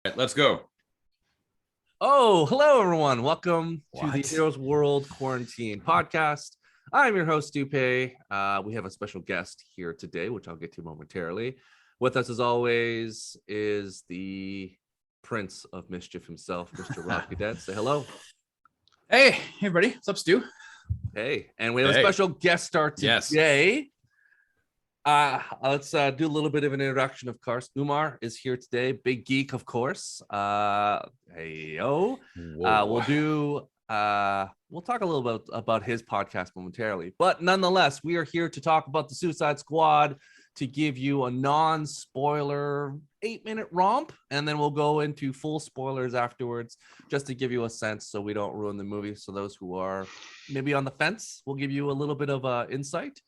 Right, let's go. Oh, hello, everyone. Welcome to the What? Heroes World Quarantine podcast. I'm your host, Dupe. We have a special guest here today, which I'll get to momentarily. With us, as always, is the Prince of Mischief himself, Mr. Rob Cadet. Say hello. Hey, everybody. What's up, Stu? Hey, and we have a Hey. special guest star Yes. today. Let's do a little bit of an introduction. Of course, Umar is here today. Big geek, of course. Hey yo. We'll talk a little bit about his podcast momentarily, but nonetheless, we are here to talk about the Suicide Squad, to give you a non-spoiler 8-minute romp, and then we'll go into full spoilers afterwards, just to give you a sense so we don't ruin the movie. So those who are maybe on the fence, we'll give you a little bit of insight.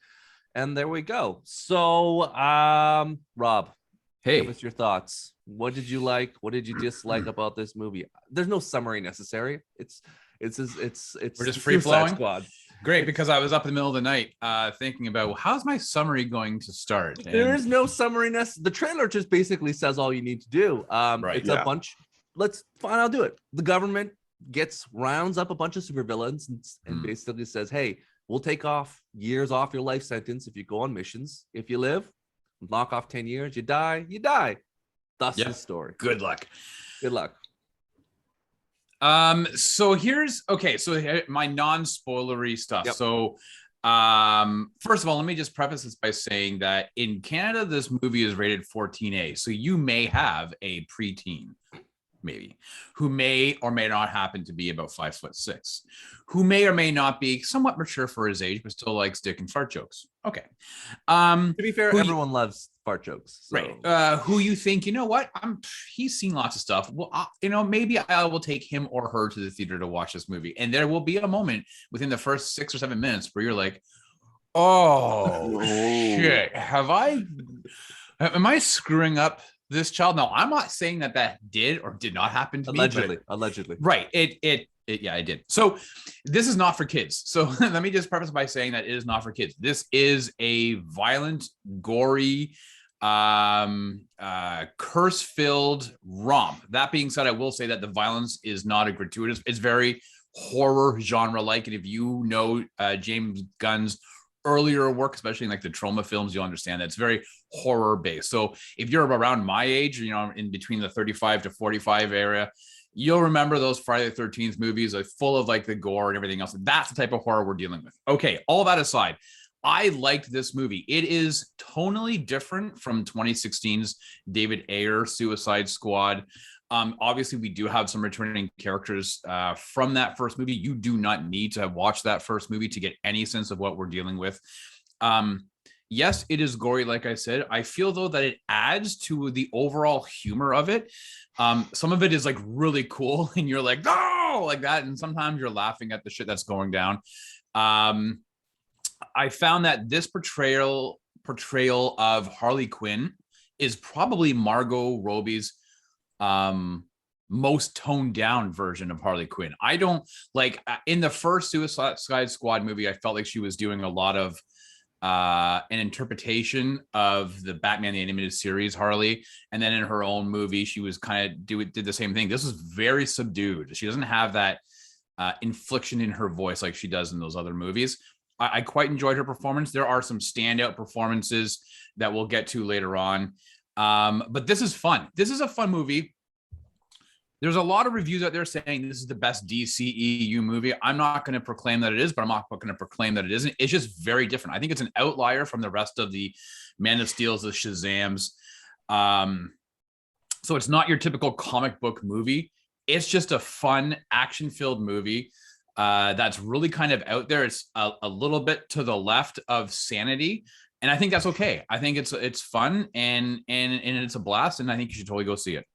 And there we go. So, Rob, Hey. give us your thoughts. What did you like? What did you dislike about this movie? There's no summary necessary. It's We're just free flowing. Squad. Great, because I was up in the middle of the night thinking about, well, how's my summary going to start? And there is no summary. The trailer just basically says all you need to do. Right, a bunch. I'll do it. The government rounds up a bunch of supervillains and basically says, hey, we'll take off years off your life sentence if you go on missions. If you live, knock off 10 years. You die. Thus the story. Good luck. So here's my non-spoilery stuff. Yep. So first of all, let me just preface this by saying that in Canada, this movie is rated 14A. So you may have a preteen, maybe, who may or may not happen to be about 5'6", who may or may not be somewhat mature for his age, but still likes dick and fart jokes. Okay. To be fair, everyone loves fart jokes. So. Right. Who you think, you know what? He's seen lots of stuff. Well, maybe I will take him or her to the theater to watch this movie. And there will be a moment within the first 6 or 7 minutes where you're like, oh, shit. Am I screwing up this child? No, I'm not saying that did or did not happen to me. Allegedly. Right. It did. So this is not for kids. So let me just preface by saying that it is not for kids. This is a violent, gory, curse-filled romp. That being said, I will say that the violence is not a gratuitous. It's very horror genre-like. And if you know James Gunn's earlier work, especially in like the trauma films, you'll understand that it's very horror based. So if you're around my age, in between the 35 to 45 area, you'll remember those Friday the 13th movies, like full of like the gore and everything else. That's the type of horror we're dealing with. Okay, all that aside, I liked this movie. It is tonally different from 2016's David Ayer Suicide Squad. Obviously, we do have some returning characters from that first movie. You do not need to have watched that first movie to get any sense of what we're dealing with. Yes, it is gory, like I said. I feel, though, that it adds to the overall humor of it. Some of it is like really cool, and you're like, oh, like that. And sometimes you're laughing at the shit that's going down. I found that this portrayal of Harley Quinn is probably Margot Robbie's most toned down version of Harley Quinn. I don't like in the first Suicide Squad movie, I felt like she was doing a lot of an interpretation of the Batman the Animated Series Harley, and then in her own movie she was kind of did the same thing. This is very subdued. She doesn't have that inflection in her voice like she does in those other movies. I quite enjoyed her performance. There are some standout performances that we'll get to later on. But this is fun. This is a fun movie. There's a lot of reviews out there saying this is the best DCEU movie. I'm not going to proclaim that it is, but I'm not going to proclaim that it isn't. It's just very different. I think it's an outlier from the rest of the Man of Steel's, the Shazams. So it's not your typical comic book movie. It's just a fun, action-filled movie that's really kind of out there. It's a little bit to the left of sanity, and I think that's okay. I think it's fun and it's a blast, and I think you should totally go see it.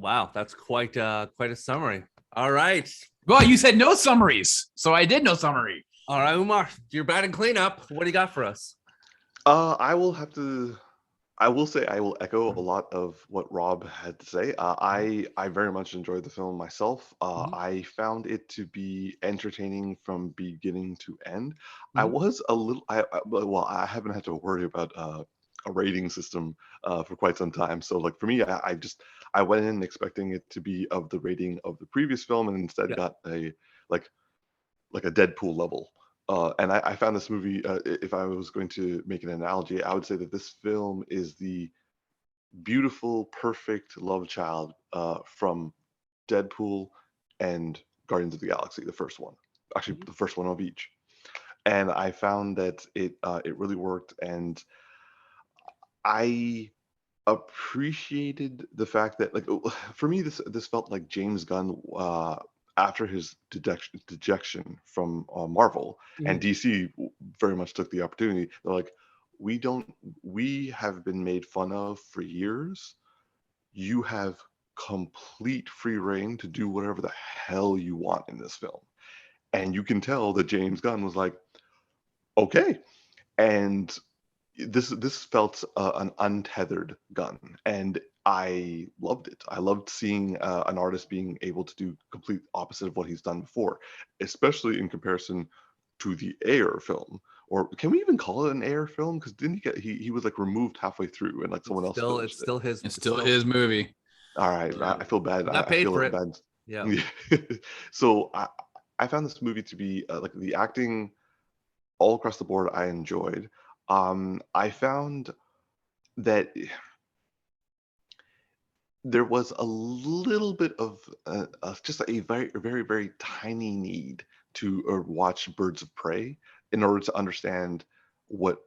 Wow, that's quite a summary. All right. Well, you said no summaries, so I did no summary. All right, Umar, you're batting cleanup. What do you got for us? I will say I will echo a lot of what Rob had to say. I very much enjoyed the film myself. I found it to be entertaining from beginning to end. I was a little, I haven't had to worry about a rating system for quite some time. So like for me, I went in expecting it to be of the rating of the previous film, and instead got a like a Deadpool level. And I found this movie. If I was going to make an analogy, I would say that this film is the beautiful, perfect love child from Deadpool and Guardians of the Galaxy, the first one. Actually, the first one of each. And I found that it really worked, and I appreciated the fact that, like, for me, this felt like James Gunn after his dejection from Marvel, and DC very much took the opportunity. They're like, we have been made fun of for years. You have complete free reign to do whatever the hell you want in this film. And you can tell that James Gunn was like, okay. And this felt an untethered Gunn, and I loved it. I loved seeing an artist being able to do complete opposite of what he's done before, especially in comparison to the Air film. Or can we even call it an Air film? Because didn't he get he was like removed halfway through, and like someone else It's still his. It's still his movie. All right, I feel bad. I paid feel for it. bad. Yeah. So I found this movie to be like the acting all across the board. I enjoyed. I found that there was a little bit of just a very, very, very tiny need to watch Birds of Prey in order to understand what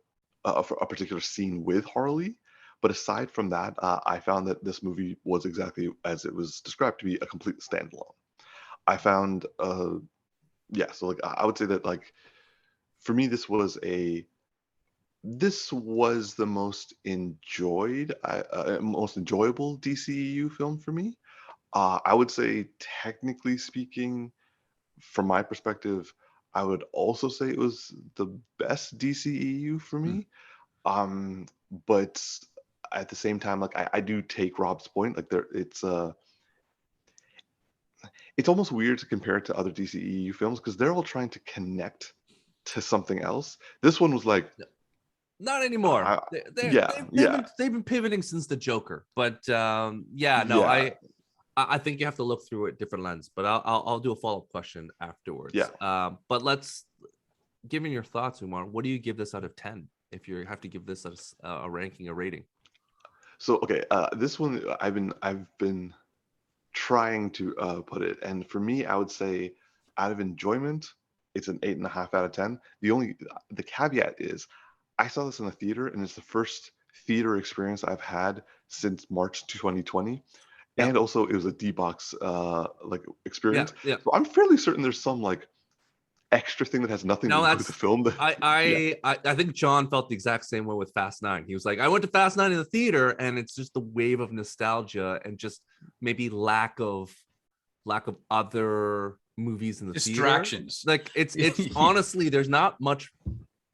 a particular scene with Harley. But aside from that, I found that this movie was exactly as it was described to be, a complete standalone. I found, yeah, so like I would say that, like, for me, this was the most most enjoyable DCEU film for me. I would say, technically speaking, from my perspective, I would also say it was the best DCEU for me. But at the same time, like I do take Rob's point. Like it's almost weird to compare it to other DCEU films because they're all trying to connect to something else. This one was like, not anymore. They've been pivoting since the Joker, but I think you have to look through it different lens. But I'll do a follow-up question afterwards. But let's, given your thoughts, Umar, what do you give this out of 10 if you have to give this a ranking, a rating? So okay, this one I've been trying to put it, and for me, I would say out of enjoyment, it's an 8.5 out of 10. The caveat is, I saw this in the theater, and it's the first theater experience I've had since March 2020, and also it was a D-Box like experience. So I'm fairly certain there's some like extra thing that has nothing to do with the film. I think John felt the exact same way with Fast 9. He was like, I went to Fast 9 in the theater, and it's just the wave of nostalgia and just maybe lack of other movies in the distractions. Theater. Like it's honestly, there's not much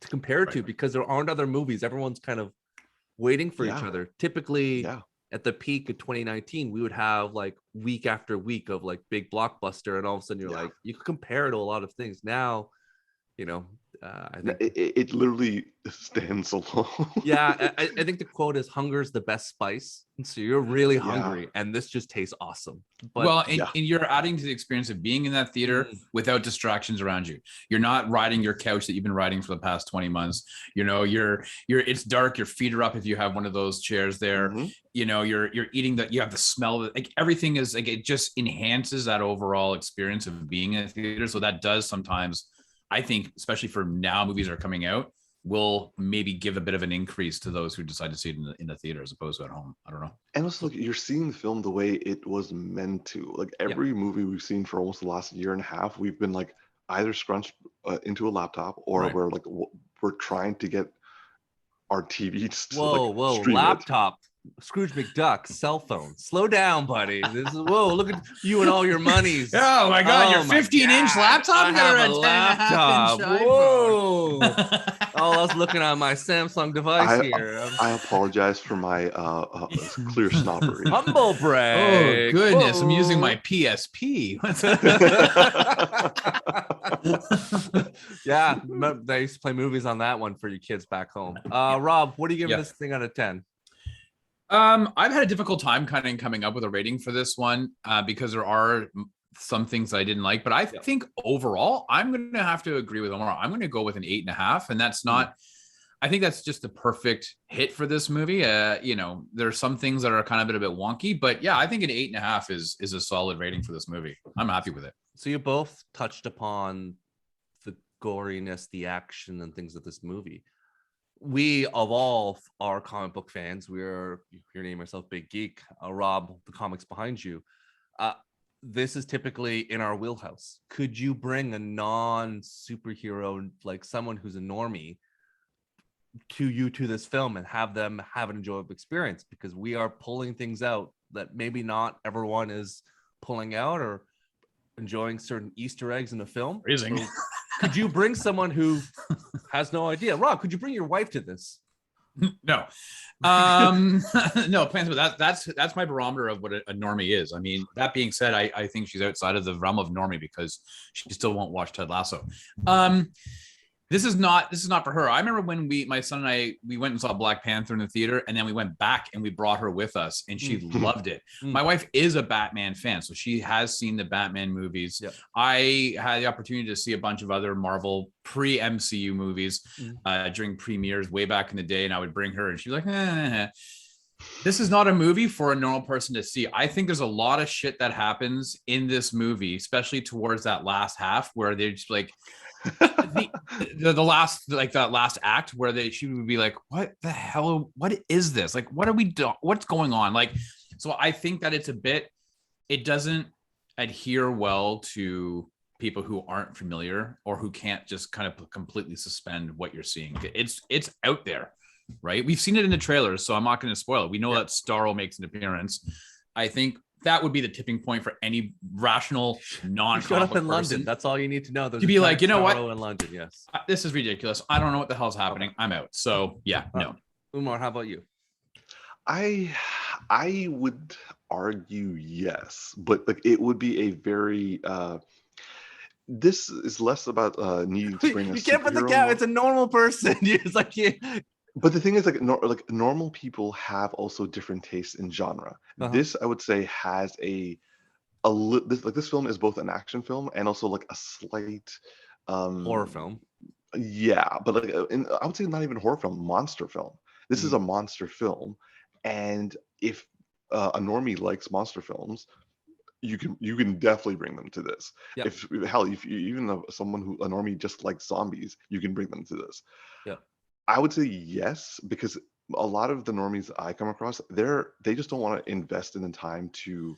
to compare to because there aren't other movies. Everyone's kind of waiting for each other. Typically, at the peak of 2019, we would have like week after week of like big blockbuster, and all of a sudden you're like, you could compare it to a lot of things. Now, I think it literally stands alone. I think the quote is, "Hunger's the best spice." And so you're really hungry, and this just tastes awesome. But and you're adding to the experience of being in that theater without distractions around you. You're not riding your couch that you've been riding for the past 20 months. You're it's dark. Your feet are up if you have one of those chairs there. You're eating you have the smell of it. Like everything is like, it just enhances that overall experience of being in a theater. So that does sometimes, I think, especially for now, movies are coming out, will maybe give a bit of an increase to those who decide to see it in the theater as opposed to at home. I don't know. And also, you're seeing the film the way it was meant to. Like every movie we've seen for almost the last year and a half, we've been like either scrunched into a laptop, or we're trying to get our TVs to stream laptop. Scrooge McDuck, cell phone. Slow down, buddy. This is look at you and all your monies. Oh my god, your 15-inch laptop. I have a laptop. Whoa. Oh, I was looking on my Samsung device here. I apologize for my clear snobbery. Humble Oh brag. goodness, I'm using Whoa. my PSP. Yeah, they used to play movies on that one for you kids back home. Rob, what are you giving Yeah. this thing out of 10? I've had a difficult time kind of coming up with a rating for this one because there are some things I didn't like, but I think overall I'm going to have to agree with Omar. I'm going to go with an 8.5, and that's not. I think that's just the perfect hit for this movie. You know, there's some things that are kind of a bit wonky, but yeah, I think an 8.5 is a solid rating for this movie. I'm happy with it. So you both touched upon the goriness, the action, and things of this movie. We of all are comic book fans. You're naming yourself Big Geek. Rob, the comics behind you. This is typically in our wheelhouse. Could you bring a non-superhero, like someone who's a normie, to this film and have them have an enjoyable experience? Because we are pulling things out that maybe not everyone is pulling out or enjoying certain Easter eggs in the film. Amazing. So could you bring someone who has no idea? Rob, could you bring your wife to this? No, no plans, but that's my barometer of what a normie is. I mean, that being said, I think she's outside of the realm of normie because she still won't watch Ted Lasso. This is not for her. I remember when my son and I went and saw Black Panther in the theater, and then we went back and we brought her with us, and she loved it. My wife is a Batman fan, so she has seen the Batman movies. Yep. I had the opportunity to see a bunch of other Marvel pre-MCU movies during premieres way back in the day, and I would bring her, and she'd be like, This is not a movie for a normal person to see. I think there's a lot of shit that happens in this movie, especially towards that last half where they're just like, the last, like that last act where she would be like, what the hell, what is this, like, what are we doing, what's going on, like, so I think that it doesn't adhere well to people who aren't familiar or who can't just kind of completely suspend what you're seeing. It's out there, right? We've seen it in the trailers, so I'm not going to spoil it. We know that Starro makes an appearance. I think that would be the tipping point for any rational non-comic book in person. London. That's all you need to know. To be like, you know what? In London, yes. This is ridiculous. I don't know what the hell's happening. I'm out. So yeah, no. Umar, how about you? I would argue yes, but like it would be a very this is less about needing to bring a you can't put the superhero gap. It's a normal person. It's like But the thing is, like, normal people have also different tastes in genre. This, I would say, has this film is both an action film and also like a slight horror film. Yeah, but like, I would say not even horror film, monster film. This is a monster film, and if a normie likes monster films, you can definitely bring them to this. Yep. If even someone who a normie just likes zombies, you can bring them to this. Yeah. I would say yes, because a lot of the normies I come across, they just don't want to invest in the time to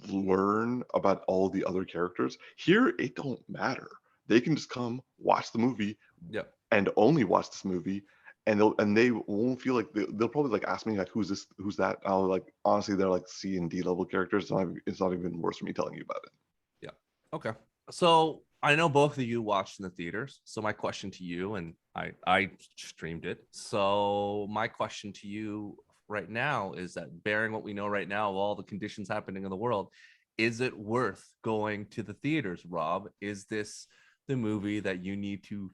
learn about all the other characters. Here, it don't matter. They can just come watch the movie, and only watch this movie, and they won't feel like they'll probably like ask me like who's this, who's that. I'll like honestly, they're like C and D level characters. It's not even worth for me telling you about it. Yeah. Okay. So I know both of you watched in the theaters. So my question to you, and I streamed it. So my question to you right now is that, bearing what we know right now of all the conditions happening in the world, is it worth going to the theaters, Rob? Is this the movie that you need to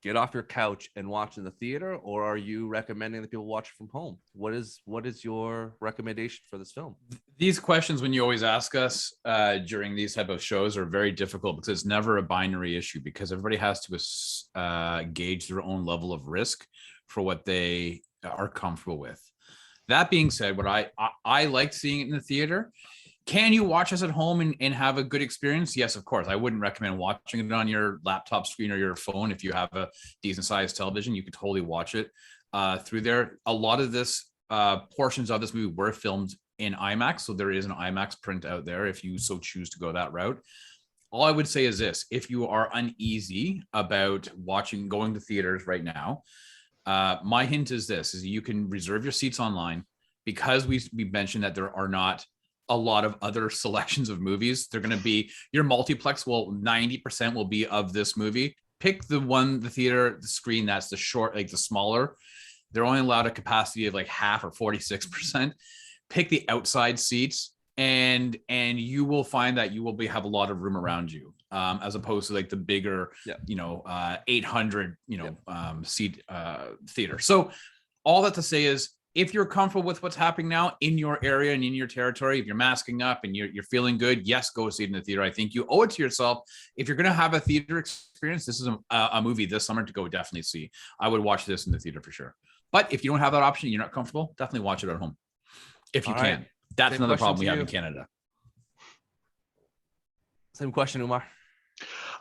get off your couch and watch in the theater, or are you recommending that people watch it from home? What is your recommendation for this film? These questions, when you always ask us during these type of shows, are very difficult because it's never a binary issue, because everybody has to gauge their own level of risk for what they are comfortable with. That being said, what I liked seeing it in the theater. Can you watch us at home and have a good experience? Yes, of course. I wouldn't recommend watching it on your laptop screen or your phone. If you have a decent sized television, you could totally watch it through there. A lot of this portions of this movie were filmed in IMAX, so there is an IMAX print out there if you so choose to go that route. All I would say is this: if you are uneasy about going to theaters right now, my hint is this: is you can reserve your seats online, because we mentioned that there are not a lot of other selections of movies. They're going to be, your multiplex will 90% will be of this movie. pick the theater, the screen that's the short, like the smaller. They're only allowed a capacity of like half or 46%. Pick the outside seats, and you will find that you will have a lot of room around you, as opposed to like the bigger, 800, seat theater. So all that to say is, if you're comfortable with what's happening now in your area and in your territory, if you're masking up and you're feeling good, yes, go see it in the theater. I think you owe it to yourself. If you're going to have a theater experience, this is a movie this summer to go definitely see. I would watch this in the theater for sure. But if you don't have that option, you're not comfortable, definitely watch it at home if you can. That's another problem we have in Canada. Same question, Umar.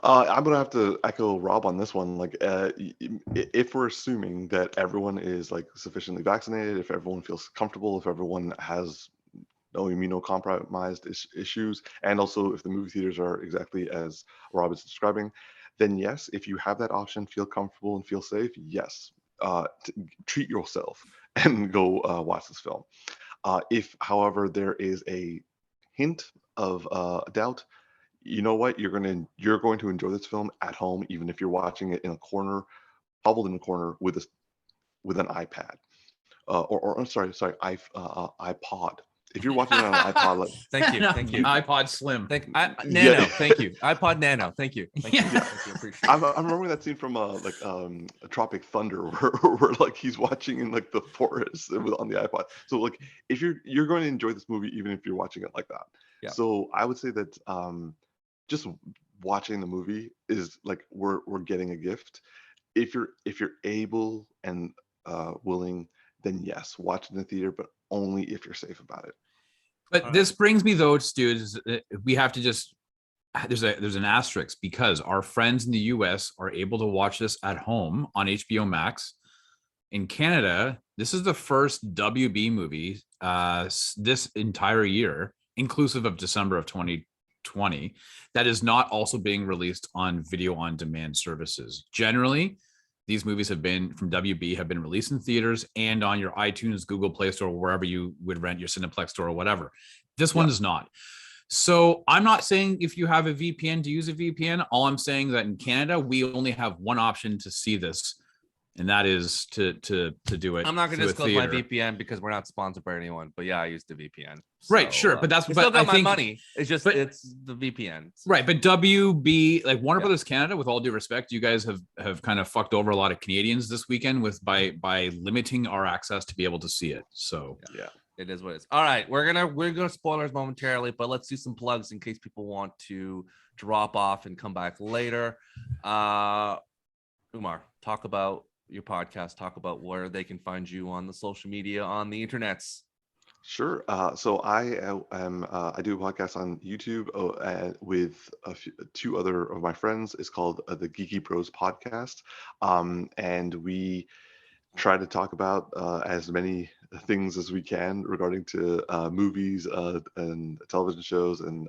I'm gonna have to echo Rob on this one. Like, if we're assuming that everyone is like sufficiently vaccinated, if everyone feels comfortable, if everyone has no immunocompromised issues, and also if the movie theaters are exactly as Rob is describing, then yes, if you have that option, feel comfortable and feel safe, yes, treat yourself and go watch this film. If, however, there is a hint of doubt, you know what? You're going to enjoy this film at home, even if you're watching it in a corner, hobbled in a corner with an iPad, or I'm sorry, iPod. If you're watching it on an iPod, thank you, iPod Slim, Nano, thank you, iPod Nano, thank you. Thank you. Appreciate it. I'm remembering that scene from Tropic Thunder, where like he's watching in like the forest on the iPod. So like, if you're going to enjoy this movie, even if you're watching it like that. Yeah. So I would say that just watching the movie is like we're getting a gift. If you're able and willing, then yes, watch it in the theater, but only if you're safe about it. But this brings me though, Stu, we have to just, there's an asterisk, because our friends in the US are able to watch this at home on HBO Max. In Canada, this is the first WB movie this entire year, inclusive of December of 2020, that is not also being released on video on demand services. Generally, these movies from WB have been released in theaters and on your iTunes, Google Play Store, wherever you would rent your Cineplex store or whatever. This one is not. So I'm not saying if you have a VPN to use a VPN. All I'm saying that in Canada, we only have one option to see this, and that is to do it. I'm not going to disclose my VPN because we're not sponsored by anyone. But yeah, I use the VPN. Right, sure, but that's still got my money. It's just it's the VPN. So. Right, but WB, like Warner Brothers Canada, with all due respect, you guys have kind of fucked over a lot of Canadians this weekend by limiting our access to be able to see it. So yeah. It is what it is. All right, we're gonna spoilers momentarily, but let's do some plugs in case people want to drop off and come back later. Umar, talk about your podcast. Talk about where they can find you on the social media, on the internets. Sure. So I do a podcast on YouTube with two other of my friends. It's called the Geeky Bros Podcast, and we try to talk about as many things as we can regarding to movies and television shows and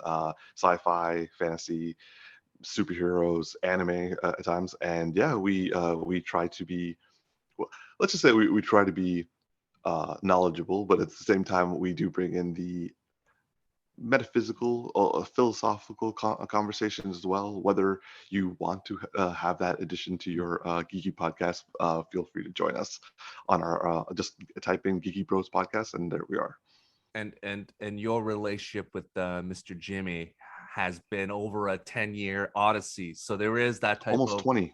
sci-fi, fantasy, superheroes, anime at times. And yeah, we try to be, well, let's just say we try to be knowledgeable, but at the same time we do bring in the metaphysical or philosophical conversations as well. Whether you want to have that addition to your geeky podcast, feel free to join us on our just type in Geeky Bros Podcast, and there we are. And your relationship with Mr. Jimmy has been over a 10-year odyssey, so there is that type almost of 20.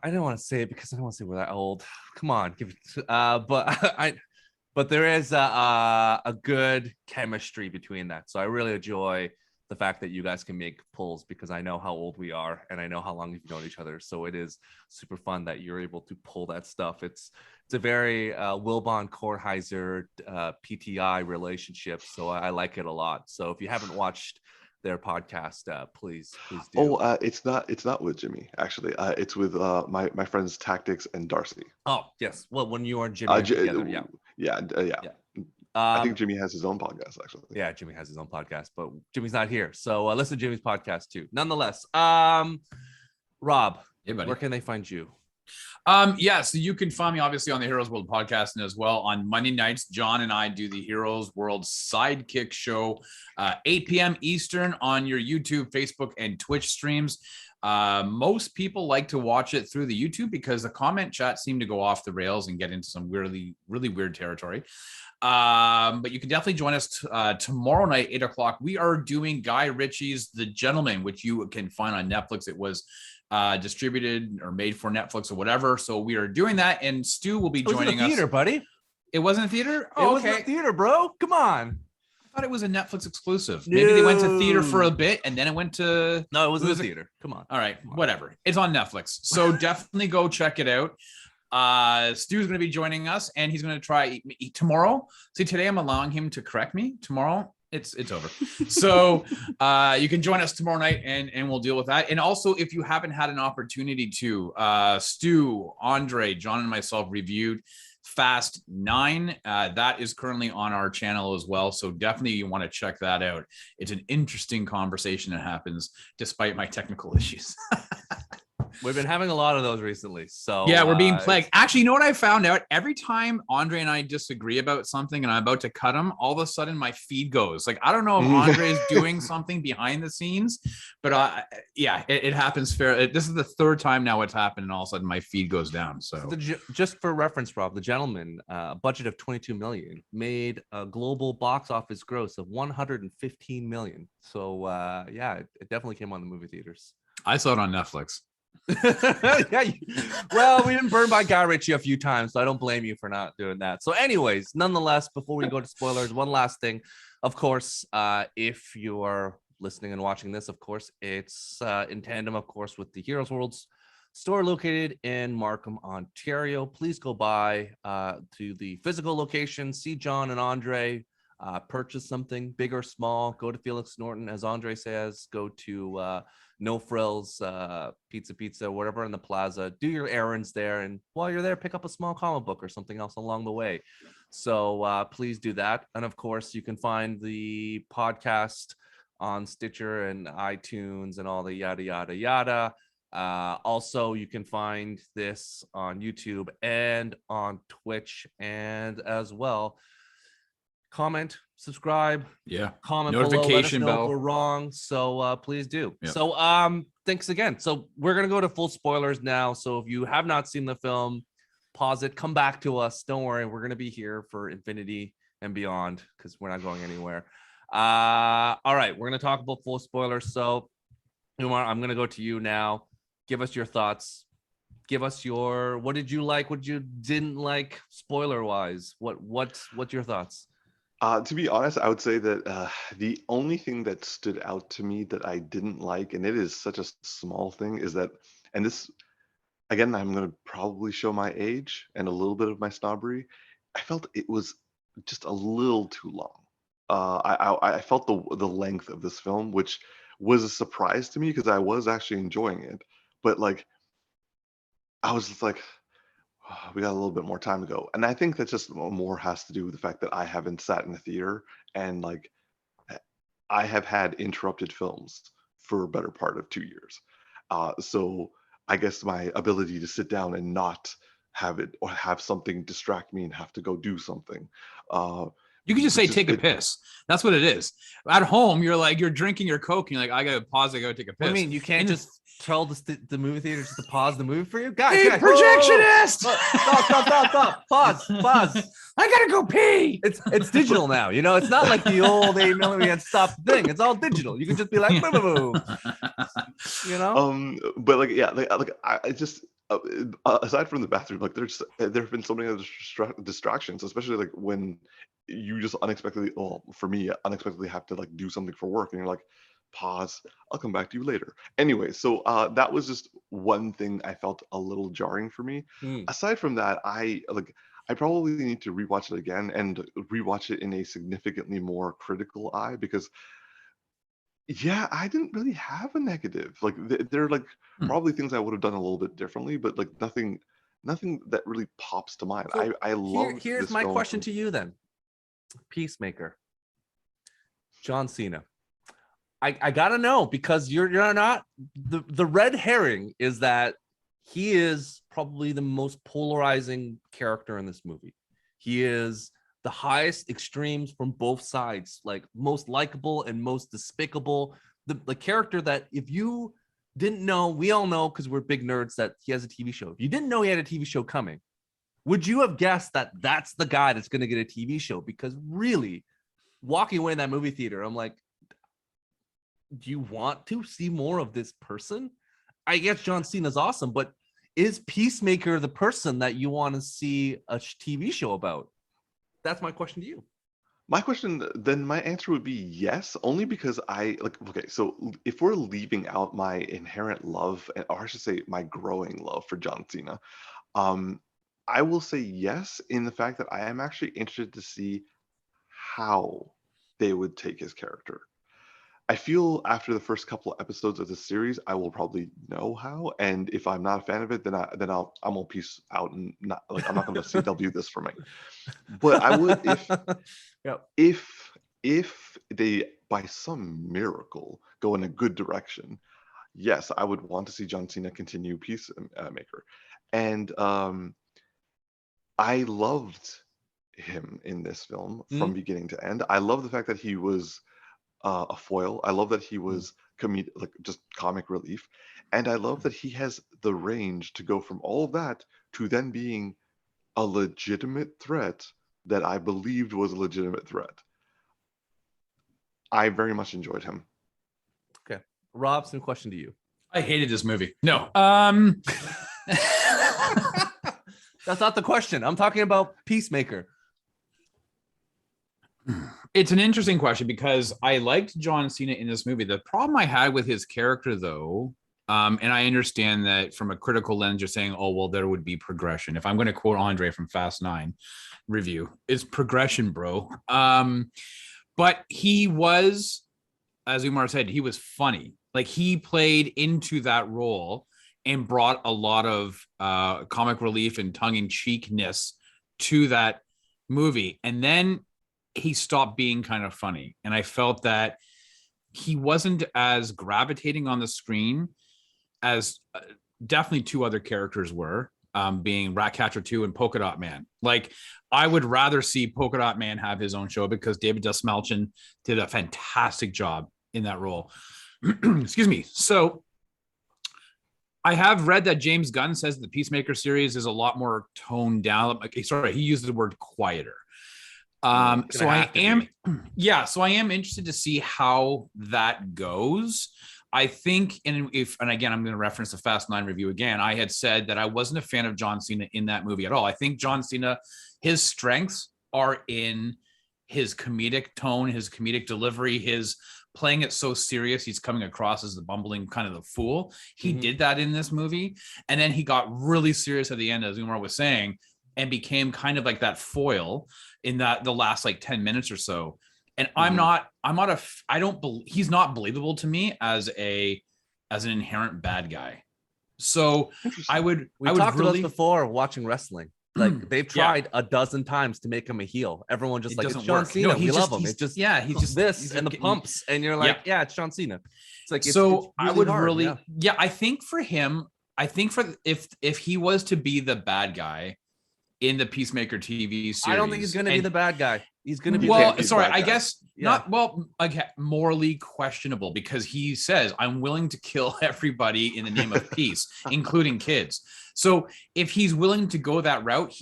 I don't want to say it because I don't want to say we're that old. Come on, give it. But there is a good chemistry between that. So I really enjoy the fact that you guys can make pulls, because I know how old we are and I know how long we've known each other. So it is super fun that you're able to pull that stuff. It's a very Wilbon Kornheiser PTI relationship. So I like it a lot. So if you haven't watched their podcast, please do. It's not with Jimmy, actually. It's with my friends Tactics and Darcy. Oh yes, well, when you are Jimmy together, yeah. I think Jimmy has his own podcast, actually. Yeah, Jimmy has his own podcast, but Jimmy's not here, so listen to Jimmy's podcast too. Nonetheless, Rob, where can they find you? So you can find me obviously on the Heroes World podcast, and as well on Monday nights, John and I do the Heroes World Sidekick Show, 8 p.m. Eastern on your YouTube, Facebook, and Twitch streams. Most people like to watch it through the YouTube because the comment chat seemed to go off the rails and get into some really weird territory. But you can definitely join us tomorrow night, 8:00. We are doing Guy Ritchie's The Gentleman, which you can find on Netflix. It was distributed or made for Netflix or whatever. So we are doing that, and Stu will be joining us. Theater, buddy. It wasn't a theater. Oh, it was in the theater, bro. Come on. I thought it was a Netflix exclusive. Maybe they went to theater for a bit and then it went to. No, it was in the theater. Come on. All right, whatever. It's on Netflix, so definitely go check it out. Stu's going to be joining us, and he's going to try tomorrow. See, today I'm allowing him to correct me. Tomorrow it's over. So you can join us tomorrow night, and we'll deal with that. And also, if you haven't had an opportunity to, Stu, Andre, John, and myself reviewed Fast 9. That is currently on our channel as well. So definitely you want to check that out. It's an interesting conversation that happens despite my technical issues. We've been having a lot of those recently. So yeah, we're being plagued. Actually, you know what I found out? Every time Andre and I disagree about something and I'm about to cut him, all of a sudden my feed goes. Like, I don't know if Andre is doing something behind the scenes, but yeah, it happens this is the third time now it's happened, and all of a sudden my feed goes down. So just for reference, Rob, The Gentleman, budget of 22 million, made a global box office gross of 115 million. So yeah, it definitely came on the movie theaters. I saw it on Netflix. Yeah, well, we've been burned by Guy Ritchie a few times, so I don't blame you for not doing that. So anyways, nonetheless, before we go to spoilers, one last thing. Of course, if you're listening and watching this, of course, it's in tandem, of course, with the Heroes Worlds store located in Markham, Ontario. Please go by to the physical location, see John and Andre, purchase something big or small. Go to Felix Norton, as Andre says, go to No Frills, Pizza, whatever in the plaza. Do your errands there, and while you're there, pick up a small comic book or something else along the way. So please do that. And of course, you can find the podcast on Stitcher and iTunes and all the yada yada yada. Also, you can find this on YouTube and on Twitch, and as well, comment, subscribe, comment notification below, let us know bell if we're wrong. So please do. Yep. So thanks again. So we're gonna go to full spoilers now. So if you have not seen the film, pause it, come back to us. Don't worry, we're gonna be here for infinity and beyond because we're not going anywhere. All right, we're gonna talk about full spoilers. So Umar, I'm gonna go to you now. Give us your thoughts. Give us your what did you like, what you didn't like, spoiler wise. What's your thoughts? To be honest, I would say that the only thing that stood out to me that I didn't like, and it is such a small thing, is that, and this, again, I'm going to probably show my age and a little bit of my snobbery. I felt it was just a little too long. I felt the length of this film, which was a surprise to me because I was actually enjoying it, but like, I was just like, we got a little bit more time to go. And I think that just more has to do with the fact that I haven't sat in the theater, and like I have had interrupted films for a better part of 2 years. So I guess my ability to sit down and not have it or have something distract me and have to go do something. You can just say take a piss. That's what it is. At home, you're drinking your Coke and you're like, I gotta pause, I gotta take a piss. I mean, you can't just tell the movie theater just to pause the movie for you, guys. Hey, projectionist! Stop! Pause! I gotta go pee. It's digital now. You know, it's not like the old 8mm had stop thing. It's all digital. You can just be like, boom. You know. But like, yeah, like I just. Aside from the bathroom, like there have been so many other distractions, especially like when you just unexpectedly have to like do something for work, and you're like, pause, I'll come back to you later. Anyway, so that was just one thing I felt a little jarring for me. Aside from that, I probably need to rewatch it again and rewatch it in a significantly more critical eye, because yeah, I didn't really have a negative. Like they're like probably things I would have done a little bit differently, but like nothing that really pops to mind. So I love. Here's my question to you then. Peacemaker, John Cena. I gotta know, because you're not the red herring is that he is probably the most polarizing character in this movie. He is the highest extremes from both sides, like most likable and most despicable. The character that if you didn't know, we all know because we're big nerds that he has a TV show. If you didn't know he had a TV show coming, would you have guessed that that's the guy that's going to get a TV show? Because really, walking away in that movie theater, I'm like, do you want to see more of this person? I guess John Cena's awesome, but is Peacemaker the person that you want to see a TV show about? That's my question to you. My answer would be yes, only because okay, so if we're leaving out my inherent love, or I should say my growing love for John Cena, I will say yes in the fact that I am actually interested to see how they would take his character. I feel after the first couple of episodes of the series, I will probably know how, and I'm not a fan of it, then I'm gonna peace out and not I'm not gonna CW this for me. But I would if they by some miracle go in a good direction, yes, I would want to see John Cena continue Peacemaker, and I loved him in this film from beginning to end. I love the fact that he was a foil. I love that he was just comic relief, and I love that he has the range to go from all of that to then being a legitimate threat that I believed was a legitimate threat. I very much enjoyed him. Okay, Rob, some question to you. I hated this movie. No, that's not the question. I'm talking about Peacemaker. It's an interesting question because I liked John Cena in this movie. The problem I had with his character, though, and I understand that from a critical lens, you're saying, oh, well, there would be progression. If I'm going to quote Andre from Fast 9 review, it's progression, bro. But he was, as Umar said, he was funny. Like, he played into that role and brought a lot of comic relief and tongue-in-cheekness to that movie. And then he stopped being kind of funny. And I felt that he wasn't as gravitating on the screen as definitely two other characters were, being Ratcatcher 2 and Polka Dot Man. Like, I would rather see Polka Dot Man have his own show because David Dastmalchian did a fantastic job in that role. Excuse me. So I have read that James Gunn says the Peacemaker series is a lot more toned down. Okay, sorry, he used the word quieter. So I am interested to see how that goes. I think, and again, I'm going to reference the Fast 9 review again. I had said that I wasn't a fan of John Cena in that movie at all. I think John Cena, his strengths are in his comedic tone, his comedic delivery, his playing it so serious. He's coming across as the bumbling kind of the fool. He did that in this movie. And then he got really serious at the end, as Umar was saying, and became kind of like that foil in the last like 10 minutes or so. And he's not believable to me as an inherent bad guy. So we talked about before watching wrestling. Like, they've tried a dozen times to make him a heel. Everyone just it's John Cena. We love him. It's just he's just this and the pumps, and you're like, yeah, it's John Cena. It's like, it's really I would hard, really, I think for him, if he was to be the bad guy in the Peacemaker TV series, I don't think he's going to be the bad guy. He's going to be morally questionable, because he says, I'm willing to kill everybody in the name of peace, including kids. So if he's willing to go that route,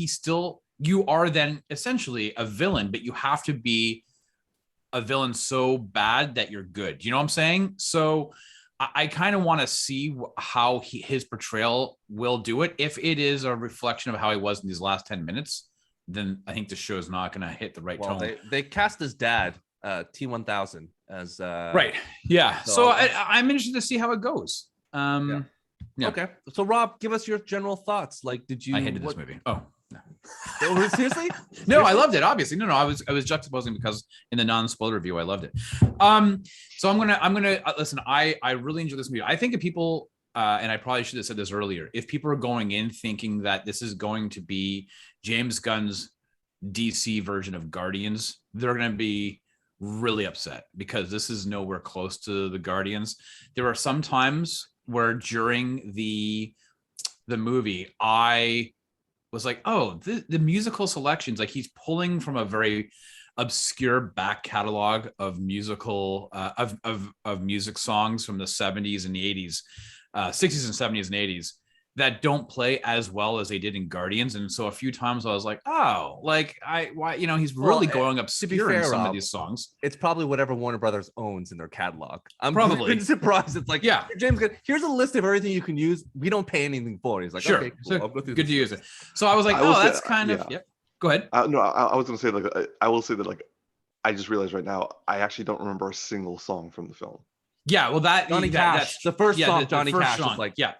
you are then essentially a villain, but you have to be a villain so bad that you're good. You know what I'm saying? So I kind of want to see how his portrayal will do it. If it is a reflection of how he was in these last 10 minutes, then I think the show is not going to hit the right tone. They cast his dad, T1000, as right. Yeah. So I'm interested to see how it goes. Yeah. Okay. So Rob, give us your general thoughts. Like, did you? I hated this movie. Oh. No. Seriously? No, I loved it. Obviously, no. I was juxtaposing because in the non-spoiler review, I loved it. So I'm gonna listen. I really enjoy this movie. I think if people, and I probably should have said this earlier, if people are going in thinking that this is going to be James Gunn's DC version of Guardians, they're gonna be really upset, because this is nowhere close to the Guardians. There are some times where during the movie, I was like, oh, the musical selections, like he's pulling from a very obscure back catalog of musical of music songs from the 70s and the 80s. 60s and 70s and 80s that don't play as well as they did in Guardians. And so a few times I was like, oh, like he's really going obscure in some of these songs. It's probably whatever Warner Brothers owns in their catalog. I'm probably surprised. It's like, yeah, James, here's a list of everything you can use. We don't pay anything for it. He's like, sure, okay, cool. So I'll go through good to use it. So I was like, that's kind of, yeah. Go ahead. No, I was going to say, like, I will say that, like, I just realized right now, I actually don't remember a single song from the film. Yeah, well, Johnny Cash, that's the first song. Johnny Cash is like, yeah.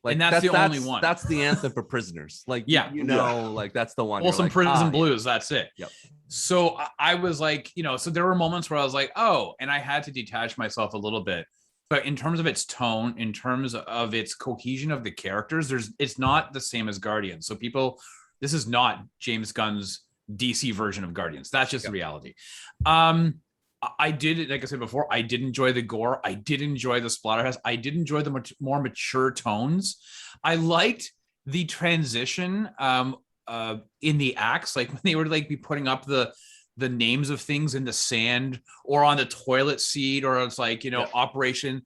Like, and that's the only one. That's the anthem for prisoners. Like, like that's the one. Well, some prison blues. That's it. Yep. So I was like, so there were moments where I was like, oh, and I had to detach myself a little bit. But in terms of its tone, in terms of its cohesion of the characters, it's not the same as Guardians. So this is not James Gunn's DC version of Guardians. That's just the reality. I did, like I said before, I did enjoy the gore. I did enjoy the splatterhouse. I did enjoy the more mature tones. I liked the transition in the acts, like when they would like be putting up the names of things in the sand or on the toilet seat, or it's like, Operation,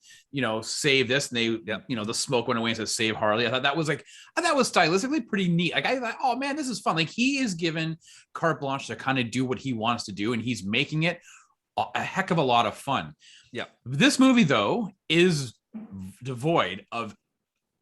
save this, and they, the smoke went away and said save Harley. I thought that was stylistically pretty neat. Like I thought, oh man, this is fun. Like he is given carte blanche to kind of do what he wants to do, and he's making it a heck of a lot of fun. Yeah. This movie though is devoid of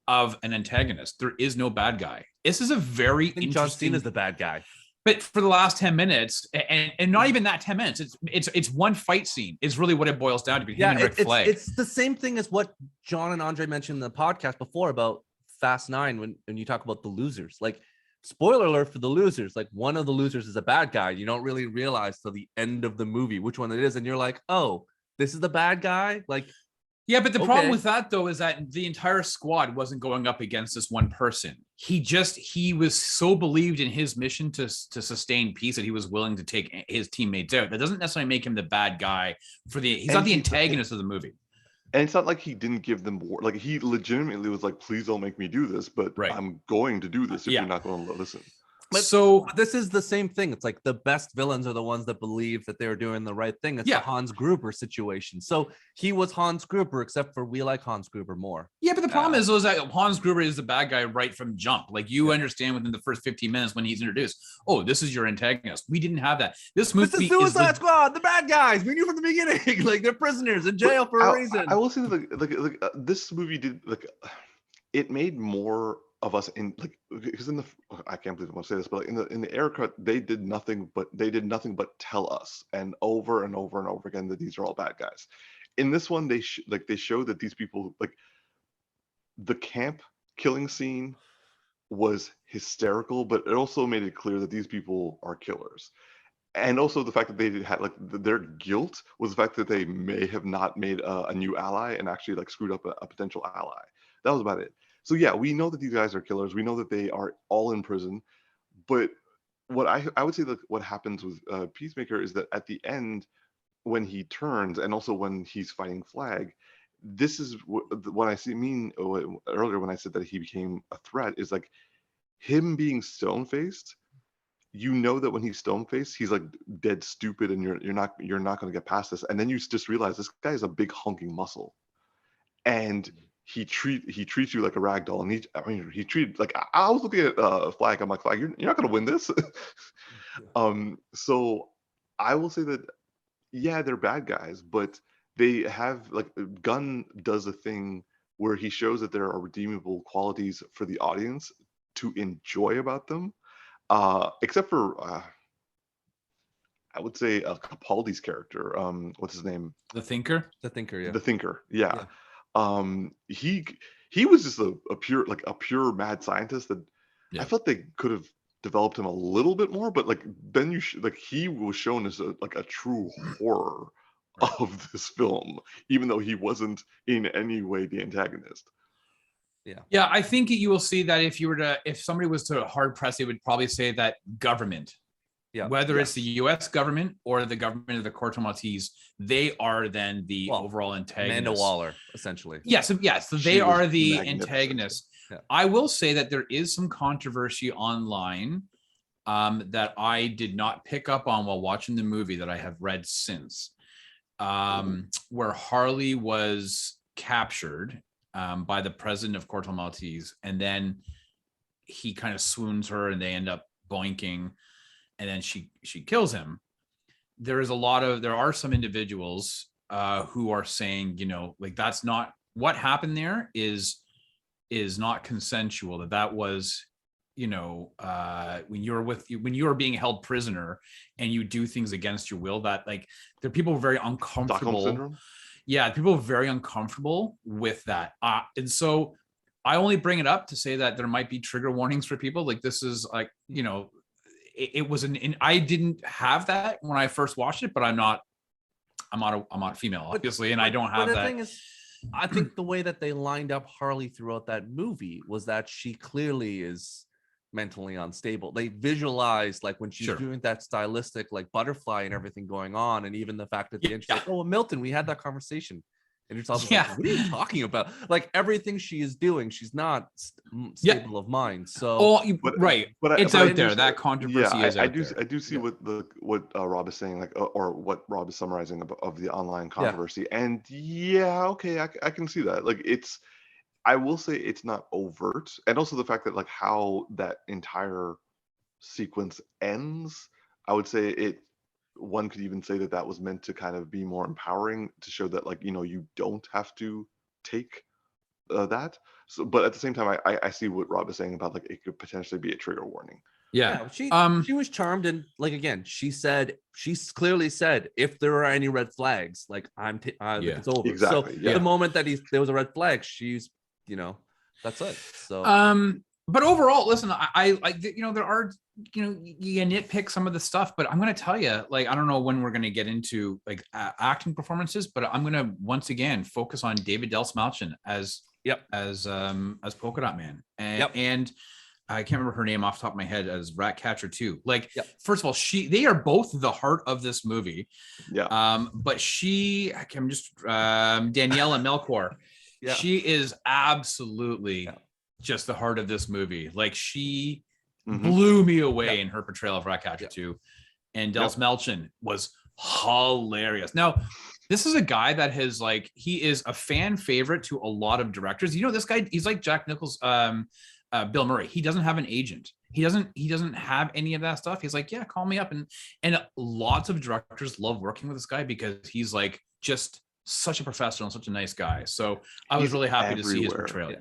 an antagonist. There is no bad guy. This is a very interesting. John Cena's the bad guy. But for the last 10 minutes, and not even that 10 minutes, it's one fight scene is really what it boils down to. It's the same thing as what John and Andre mentioned in the podcast before about Fast 9 when you talk about the losers. Like, spoiler alert for the losers, like one of the losers is a bad guy. You don't really realize till the end of the movie which one it is, and you're like, oh, this is the bad guy. Like, yeah, but the problem with that though is that the entire squad wasn't going up against this one person. He was so believed in his mission to sustain peace that he was willing to take his teammates out. That doesn't necessarily make him the bad guy he's not the antagonist of the movie. And it's not like he didn't give them war. Like, he legitimately was like, please don't make me do this, but I'm going to do this if you're not going to listen. So this is the same thing. It's like the best villains are the ones that believe that they're doing the right thing. It's the Hans Gruber situation. So he was Hans Gruber, except for we like Hans Gruber more. Yeah, but the problem is that Hans Gruber is the bad guy right from jump. Like, you understand within the first 15 minutes when he's introduced, oh, this is your antagonist. We didn't have that. This movie is Suicide Squad, the bad guys. We knew from the beginning. Like, they're prisoners in jail for a reason. I will say that this movie did it made more of us in because I can't believe I want to say this, but in the air cut they did nothing but tell us and over and over and over again that these are all bad guys. In this one they show that these people, like, the camp killing scene was hysterical, but it also made it clear that these people are killers. And also the fact that they had their guilt was the fact that they may have not made a new ally and actually screwed up a potential ally. That was about it. So yeah, we know that these guys are killers. We know that they are all in prison. But what I would say that what happens with Peacemaker is that at the end, when he turns, and also when he's fighting Flag, this is what I mean earlier when I said that he became a threat, is like him being stone-faced. You know that when he's stone-faced, he's like dead stupid, and you're not going to get past this. And then you just realize this guy is a big honking muscle, and he treats you like a rag doll. And he treated like, I was looking at Flag. I'm like, Flag, you're not going to win this. So I will say that yeah, they're bad guys, but they have Gunn does a thing where he shows that there are redeemable qualities for the audience to enjoy about them. Except for I would say Capaldi's character. What's his name? The Thinker. The Thinker. Yeah. The Thinker. Yeah. He was just a pure mad scientist that I felt they could have developed him a little bit more, but then he was shown as a true horror of this film, even though he wasn't in any way the antagonist. Yeah, I think you will see that if somebody was to hard press, they would probably say that government, whether it's the U.S. government or the government of the Corto Maltese, they are then the overall antagonist. Amanda Waller, essentially. So they are the antagonist. Yeah. I will say that there is some controversy online that I did not pick up on while watching the movie that I have read since, where Harley was captured by the president of Corto Maltese, and then he kind of swoons her, and they end up boinking, and then she kills him. There are some individuals who are saying, like, that's not what happened. There is not consensual. That was, when you're being held prisoner and you do things against your will, that, like, there are people very uncomfortable. Stockholm syndrome? Yeah, people are very uncomfortable with that. And so I only bring it up to say that there might be trigger warnings for people. Like, this is like, it was I didn't have that when I first watched it, but I'm not a female, obviously, and I don't have that. Thing is, I think the way that they lined up Harley throughout that movie was that she clearly is mentally unstable. They visualized, like, when she's doing that stylistic, like, butterfly and everything going on, and even the fact that the like, oh, Milton, we had that conversation, and you're talking like, what are you talking about? Like, everything she is doing, she's not stable of mind. So it's out there. That controversy is out there. I do see what Rob is saying, like, or what Rob is summarizing of the online controversy, and okay, I can see that. Like, I will say it's not overt, and also the fact that, like, how that entire sequence ends, I would say one could even say that was meant to kind of be more empowering, to show that, like, you don't have to take that. So, but at the same time, I see what Rob is saying about, like, it could potentially be a trigger warning. She was charmed, and, like, again, she clearly said, if there are any red flags, like, it's over. Exactly. So the moment that there was a red flag, she's, that's it. So but overall, listen, I there are, you nitpick some of the stuff, but I'm going to tell you, like, I don't know when we're going to get into, like, acting performances, but I'm going to once again focus on David Delsmalchian as Polka Dot Man, and I can't remember her name off the top of my head as Ratcatcher 2. Like, first of all, they are both the heart of this movie. But I'm just Daniela Melchior. She is absolutely just the heart of this movie. Like, she blew me away in her portrayal of Ratcatcher 2, and Delsmalchian was hilarious. Now, this is a guy that has, like, he is a fan favorite to a lot of directors. This guy, he's like Jack Nichol's Bill Murray. He doesn't have an agent. He doesn't have any of that stuff. He's like, yeah, call me up. And lots of directors love working with this guy because he's, like, just such a professional and such a nice guy. So I was really happy to see his portrayal.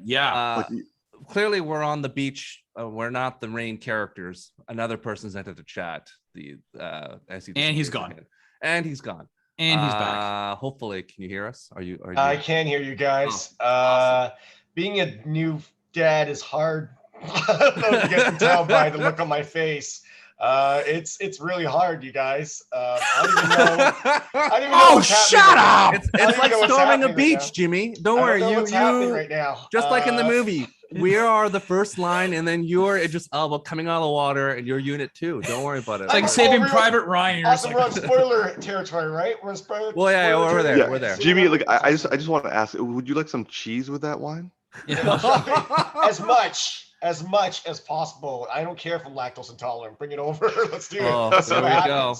Clearly we're on the beach. We're not the main characters. Another person's entered the chat. And he's gone. And he's gone. And he's back. Hopefully, can you hear us? Are you? I can hear you guys. Awesome. Being a new dad is hard. I don't know if you guys can tell by the look on my face. It's really hard, you guys. I don't even know. Shut up! It's like storming a beach, right, Jimmy. Don't worry. What's happening right now? Just like in the movie, we are the first line, and then you're Idris Elba coming out of the water, and you're Unit 2. Don't worry about it. It's like Saving Private Ryan. We're on spoiler territory, right? We're in spoiler. Well, yeah, we're there. We're there. Jimmy, like, I just want to ask, would you like some cheese with that wine? As much as possible. I don't care if I'm lactose intolerant. Bring it over. Let's do it. There we go.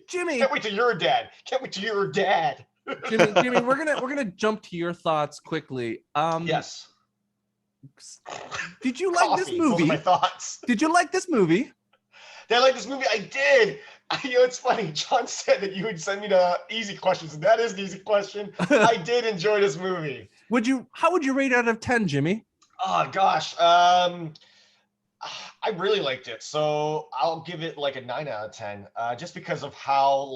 Jimmy. Can't wait till you're a dad. Jimmy, we're gonna jump to your thoughts quickly. Yes. Did you like this movie? Those are my thoughts. Did you like this movie? Did I like this movie? I did. It's funny. John said that you would send me the easy questions, and that is an easy question. I did enjoy this movie. How would you rate it out of 10, Jimmy? Oh gosh, I really liked it, so I'll give it like a 9 out of 10, just because of how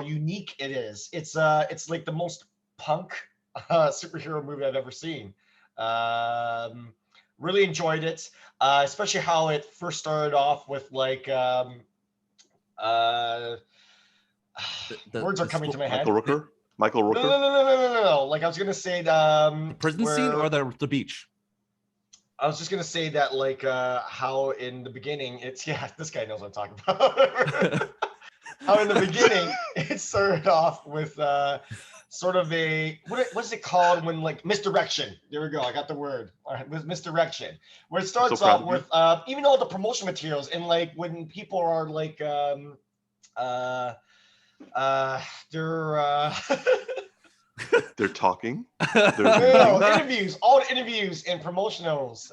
unique it is. It's like the most punk superhero movie I've ever seen. Really enjoyed it, especially how it first started off with, like, words are coming to my head. Michael Rooker? No. Like, I was gonna say the prison scene or the beach. I was just gonna say that, like, how in the beginning this guy knows what I'm talking about. How in the beginning it started off with sort of a what's it called when, like, misdirection. There we go. I got the word. All right, with misdirection, where it starts off with even all the promotion materials, and, like, when people are like they're They're talking. No, interviews, all the interviews and promotionals.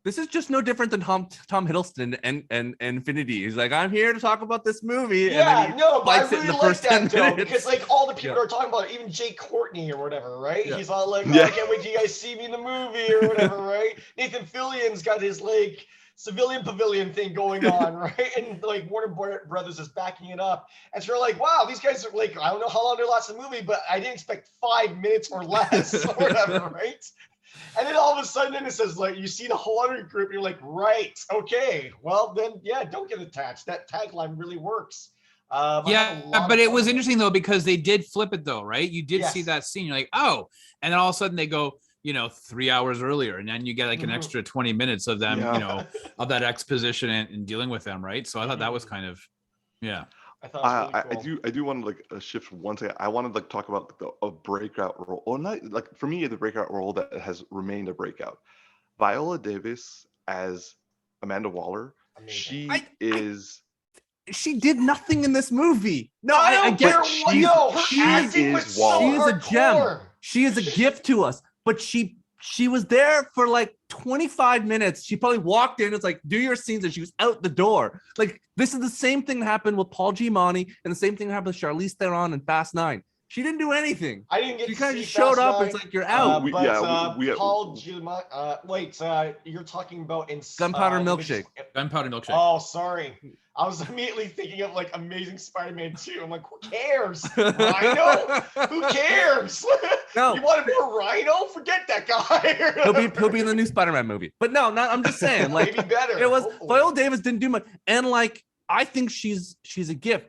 This is just no different than Tom Hiddleston and Infinity. He's like, I'm here to talk about this movie. Yeah, and then no, but I bites it in really the like first that 10 though, minutes. because like all the people Yeah. are talking about it, even Jay Courtney or whatever, right? Yeah. He's all like, oh, Yeah. I can't wait till you guys see me in the movie or whatever, right? Nathan Fillion's got his like civilian pavilion thing going on, right? And like Warner Brothers is backing it up. And so you're like, wow, these guys are like, I don't know how long they last the movie, but I didn't expect 5 minutes or less or whatever, right? And then all of a sudden it says like you see the whole other group, you're like, right, okay, well then yeah, don't get attached. That tagline really works. Yeah, but it was interesting though because they did flip it though, right? You did see Yes. that scene, you're like, oh, and then all of a sudden they go, 3 hours earlier, and then you get like an extra 20 minutes of them, Yeah. of that exposition and dealing with them, right? So I thought that was kind of, yeah. I thought it was really cool. I do want to like shift one second. I want to like talk about a breakout role, or not like for me the breakout role that has remained a breakout. Viola Davis as Amanda Waller. Amazing. She did nothing in this movie. No, I I don't get care it. what. Yo, her she acting is was so Waller. She is a gem. hardcore. She is a gift to us, but she was there for like 25 minutes. She probably walked in, it's like, do your scenes, and she was out the door. Like, this is the same thing that happened with Paul Giamatti, and the same thing happened with Charlize Theron in Fast 9. She didn't do anything. I didn't get She to kind see of showed Fast up. 9, It's like, you're out. Paul Giamatti. Wait, you're talking about in Gunpowder let me Milkshake. Gunpowder Milkshake. Oh, sorry. I was immediately thinking of like Amazing Spider-Man 2. I'm like, who cares? Rhino? Who cares? No. You want to be a Rhino? Forget that guy. He'll be in the new Spider-Man movie. But no, I'm just saying, like, maybe better. it was hopefully. Viola Davis didn't do much, and like, I think she's a gift.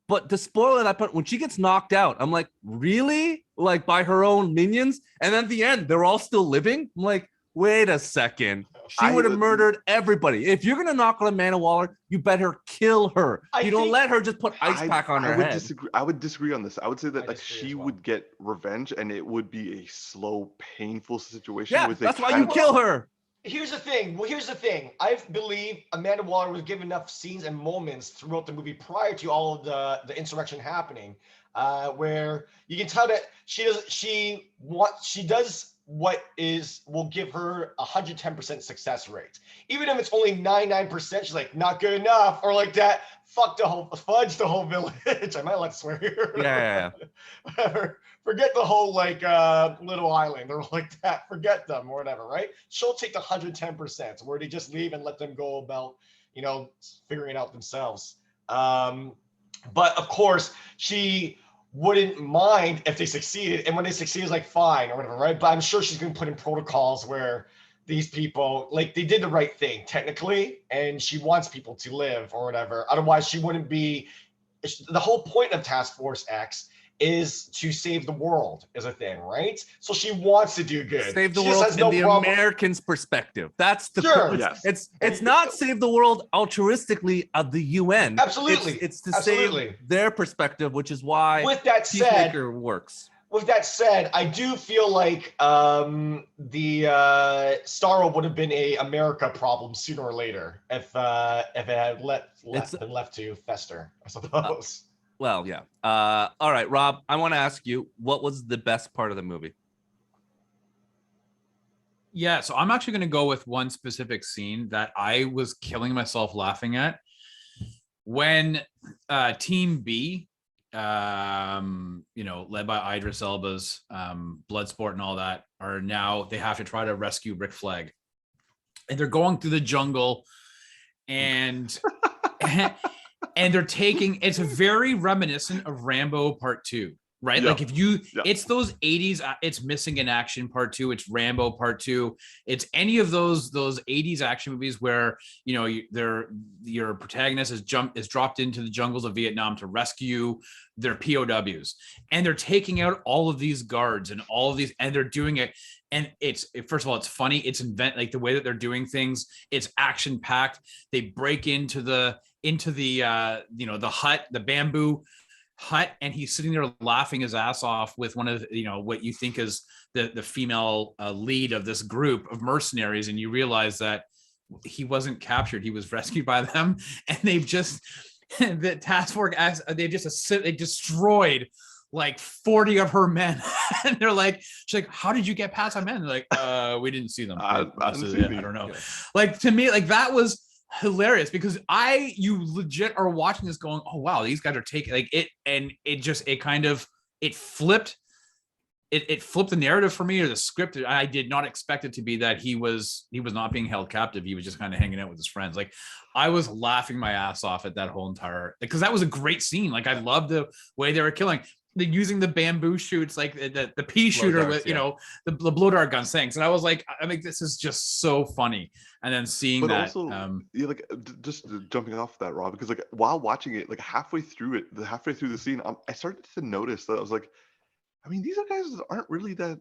But to spoil it, when she gets knocked out, I'm like, really? Like, by her own minions? And then at the end, they're all still living? I'm like, wait a second. She would have murdered everybody. If you're gonna knock on Amanda Waller, you better kill her. You don't let her just put ice pack on her head. I would disagree on this. I would say that I like disagree she as well. would get revenge, and it would be a slow, painful situation. Yeah, with that's a why kind you of- kill her. Here's the thing. Well, here's the thing. I believe Amanda Waller was given enough scenes and moments throughout the movie prior to all of the insurrection happening, where you can tell that she does what will give her 110% success rate. Even if it's only 99%, she's like, not good enough, or like that, fudge the whole village. I might let swear here. Yeah. Whatever. Forget the whole like little island or like that. Forget them or whatever, right? She'll take the 110%, where they just leave and let them go about, figuring it out themselves. But of course, she wouldn't mind if they succeeded, and when they succeed, it's like fine or whatever, right? But I'm sure she's going to put in protocols where these people, like, they did the right thing technically, and she wants people to live or whatever. Otherwise, she wouldn't be. The whole point of Task Force X is to save the world, is a thing, right? So she wants to do good. Save the She just world has in no the problem. Americans' perspective. That's the Sure. Yes. It's not save the world altruistically of the UN. Absolutely. It's to Absolutely. save their perspective, which is why With that said, Peacemaker works. I do feel like the Starro would have been a America problem sooner or later if it had been left to fester, I suppose. Well, yeah. All right, Rob, I want to ask you, what was the best part of the movie? Yeah, so I'm actually going to go with one specific scene that I was killing myself laughing at. When Team B, led by Idris Elba's Bloodsport and all that, they have to try to rescue Rick Flag. And they're going through the jungle, and and they're it's very reminiscent of Rambo Part 2. Right. Yeah. Like it's those 80s, it's Missing in Action Part 2, it's Rambo Part 2. It's any of those 80s action movies where, your protagonist is dropped into the jungles of Vietnam to rescue their POWs. And they're taking out all of these guards and all of these, and they're doing it. And first of all, it's funny. It's like the way that they're doing things. It's action packed. They break into the hut, the bamboo hut, and he's sitting there laughing his ass off with one of what you think is the female lead of this group of mercenaries, and you realize that he wasn't captured, he was rescued by them, and they've just the task force they destroyed like 40 of her men. And they're like, she's like, how did you get past our men? They're like, we didn't see them. I don't know. Like, to me, like, that was hilarious because you legit are watching this going, oh wow, these guys are taking like it, and it flipped the narrative for me, or the script. I did not expect it to be that he was not being held captive. He was just kind of hanging out with his friends. Like, I was laughing my ass off at that whole entire, because that was a great scene. Like, I loved the way they were killing. They're using the bamboo shoots, like the pea shooter darts, with, the blow dart guns things. And I was like, I mean, this is just so funny. And then seeing but that, also, just jumping off that, Rob, because like while watching it, like halfway through the scene, I started to notice that I was like, I mean, these guys aren't really that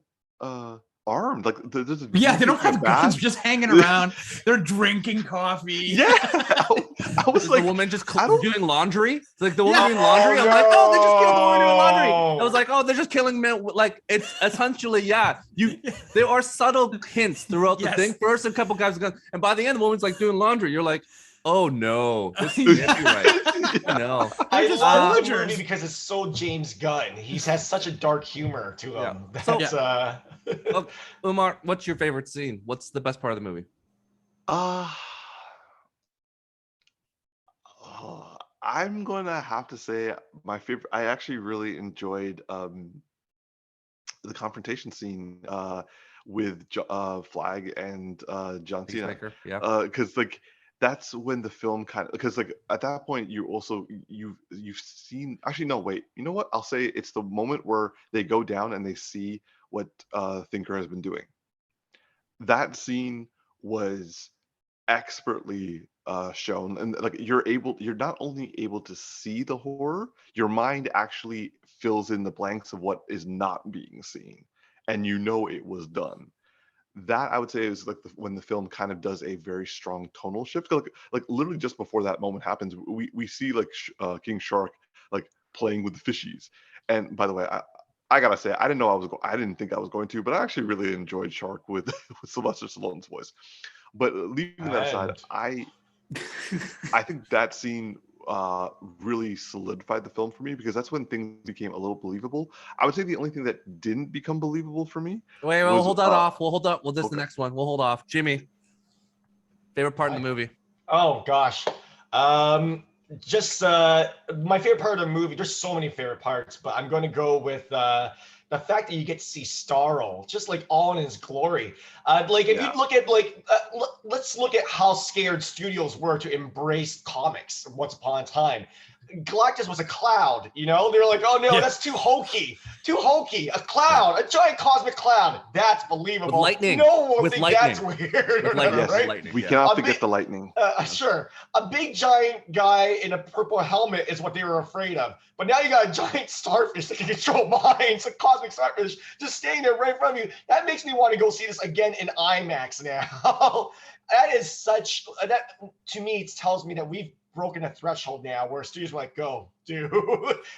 armed. Like, they don't have guns just hanging around. They're drinking coffee. Yeah, I was like, the woman just doing laundry. It's like the woman doing laundry. I'm like, oh, they just killed the woman doing laundry. I was like, oh, they're just killing men. Like, it's essentially, there are subtle hints throughout the thing. First, a couple guys, and by the end, the woman's like doing laundry. You're like, oh no, this can't be right. No, I love the movie because it's so James Gunn. He has such a dark humor to him. Yeah. That's Umar, what's your favorite scene? What's the best part of the movie? I'm gonna have to say my favorite. I actually really enjoyed the confrontation scene with Flag and John Cena. Because like that's when the film kind of, because like at that point you've seen, actually no, wait, you know what, I'll say it's the moment where they go down and they see what Thinker has been doing. That scene was expertly shown, and like you're not only able to see the horror, your mind actually fills in the blanks of what is not being seen, and it was done. That I would say is like when the film kind of does a very strong tonal shift. Like literally just before that moment happens, we see like King Shark like playing with the fishies. And by the way, I gotta say, I didn't think I was going to, but I actually really enjoyed Shark with Sylvester Stallone's voice. But leaving that aside, I think that scene really solidified the film for me, because that's when things became a little believable. I would say the only thing that didn't become believable for me. Wait, we'll hold that off. We'll hold up. Well, this is the next one. We'll hold off. Jimmy, favorite part of the movie? Oh gosh, just my favorite part of the movie. There's so many favorite parts, but I'm going to go with the fact that you get to see Starro just like all in his glory. Like if you look at let's look at how scared studios were to embrace comics once upon a time. Galactus was a cloud, they were like, oh no, that's too hokey. A cloud, a giant cosmic cloud. That's believable. With lightning. No one will think that's weird. With lightning. Right? Lightning. We cannot forget the lightning. Sure. A big giant guy in a purple helmet is what they were afraid of. But now you got a giant starfish that can control minds, a cosmic starfish just staying there right in front of you. That makes me want to go see this again in IMAX now. That to me, it tells me that we've broken a threshold now where studios are like, go, dude,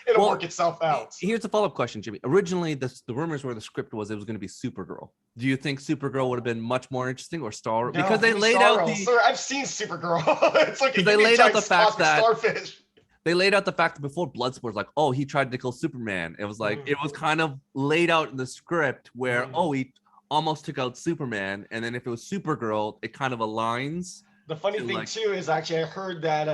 it'll work itself out. Here's a follow-up question, Jimmy. Originally, the rumors were the script was it was going to be Supergirl. Do you think Supergirl would have been much more interesting, or Starro? No, because they laid out the. Sir, I've seen Supergirl. It's like they laid out the fact that starfish. They laid out the fact that before Bloodsport was like, oh, he tried to kill Superman. It was like it was kind of laid out in the script where he almost took out Superman, and then if it was Supergirl, it kind of aligns. The funny thing too is actually I heard that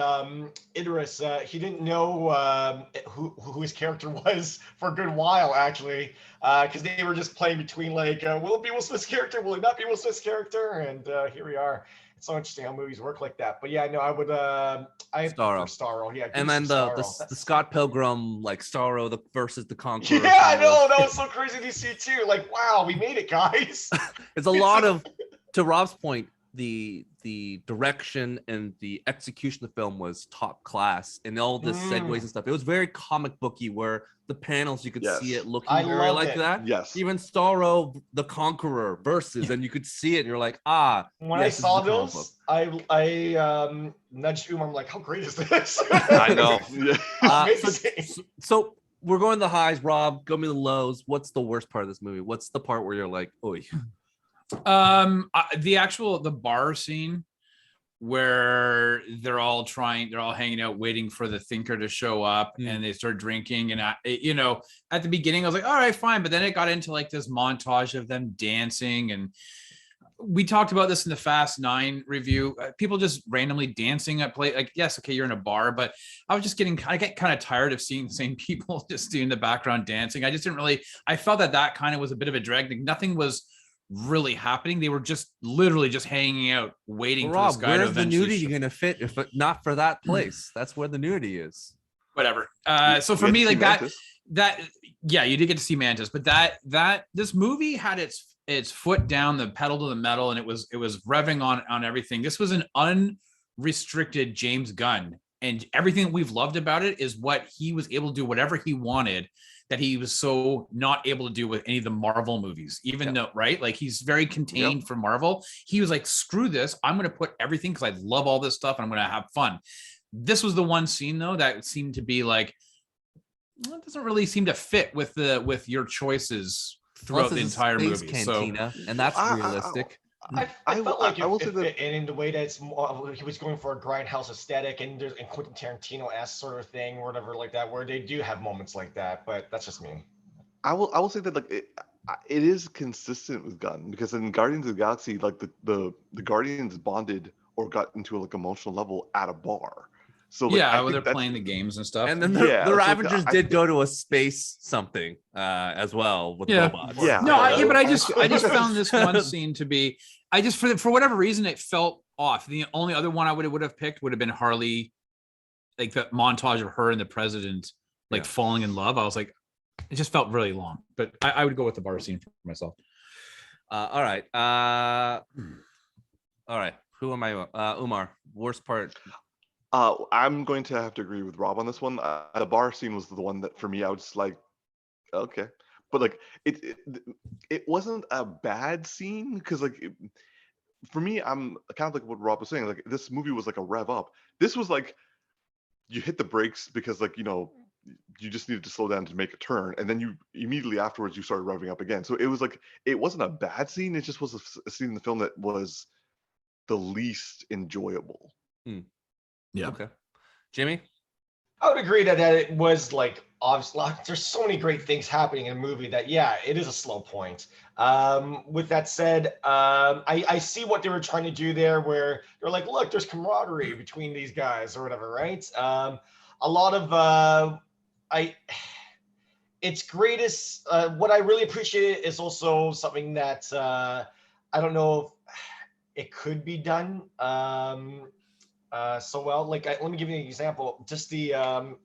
Idris he didn't know who his character was for a good while actually, because they were just playing between like will it be Will Smith's character, will it not be Will Smith's character, and here we are. It's so interesting how movies work like that. But yeah, no, I would Starro. Yeah, and then the Scott Pilgrim like Starro versus the Conqueror. Yeah, I know that was so crazy to see too. Like, wow, we made it, guys. It's a lot of, to Rob's point, the direction and the execution of the film was top class, and all the segues and stuff. It was very comic booky, where the panels you could see it looking very like that. Yes. Even Starro the Conqueror versus, and you could see it, and you're like, When I saw those, I nudged Umar. I'm like, how great is this? I know. So we're going the highs. Rob, go me the lows. What's the worst part of this movie? What's the part where you're like, oh? The bar scene where they're all hanging out waiting for the thinker to show up, and they start drinking. And at the beginning I was like, all right, fine. But then it got into like this montage of them dancing, and we talked about this in the Fast 9 review. People just randomly dancing at play. Like, yes, okay, you're in a bar, but I was just I get kind of tired of seeing the same people just doing the background dancing. I just didn't really, I felt that kind of was a bit of a drag. Like, nothing was really happening. They were just literally just hanging out, waiting for this guy to eventually. Where's the nudity going to fit if not for that place? That's where the nudity is. Whatever. So for me, like yeah, you did get to see Mantis, but this movie had its foot down the pedal to the metal, and it was revving on everything. This was an unrestricted James Gunn, and everything we've loved about it is what he was able to do, whatever he wanted, that he was so not able to do with any of the Marvel movies, even though, right? Like, he's very contained for Marvel. He was like, screw this. I'm going to put everything, because I love all this stuff and I'm going to have fun. This was the one scene though, that seemed to be like, well, it doesn't really seem to fit with your choices throughout the entire movie. Cantina, and that's realistic. I felt like it fit in the way that it's more, he was going for a grindhouse aesthetic, and there's a Quentin Tarantino-esque sort of thing, or whatever like that, where they do have moments like that. But that's just me. I will say that, like, it is consistent with Gunn, because in Guardians of the Galaxy, like the Guardians bonded or got into like emotional level at a bar. So like, yeah, they're playing the games and stuff. And then the Ravagers did go to a space something as well with robots. Yeah. No, but I just found this one scene to be, for whatever reason, it felt off. The only other one I would have picked would have been Harley, like the montage of her and the president like falling in love. I was like, it just felt really long. But I would go with the bar scene for myself. All right. Who am I? Umar, worst part. I'm going to have to agree with Rob on this one. The bar scene was the one that, for me, I was just like, okay, but like it wasn't a bad scene, because like for me, I'm kind of like what Rob was saying. Like, this movie was like a rev up. This was like you hit the brakes because, like, you just needed to slow down to make a turn, and then you immediately afterwards you started revving up again. So it was like, it wasn't a bad scene. It just was a scene in the film that was the least enjoyable. Yeah. Okay. Jimmy? I would agree that it was like, obviously, there's so many great things happening in a movie that, yeah, it is a slow point. With that said, I see what they were trying to do there, where they're like, look, there's camaraderie between these guys or whatever, right? A lot of, its greatest, what I really appreciate is also something that I don't know if it could be done so well. Like, let me give you an example. Just the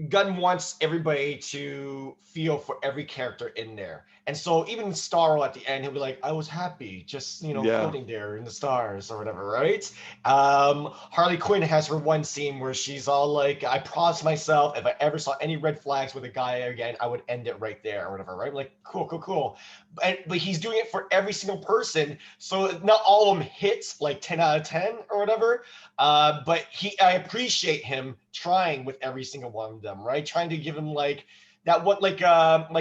Gunn wants everybody to feel for every character in there. And so even Starro at the end, he'll be like, I was happy, just, floating there in the stars or whatever, right? Harley Quinn has her one scene where she's all like, I promised myself if I ever saw any red flags with a guy again, I would end it right there or whatever, right? Like, cool. But he's doing it for every single person. So not all of them hits like 10 out of 10 or whatever. But I appreciate him trying with every single one of them, right? Trying to give him like that, what like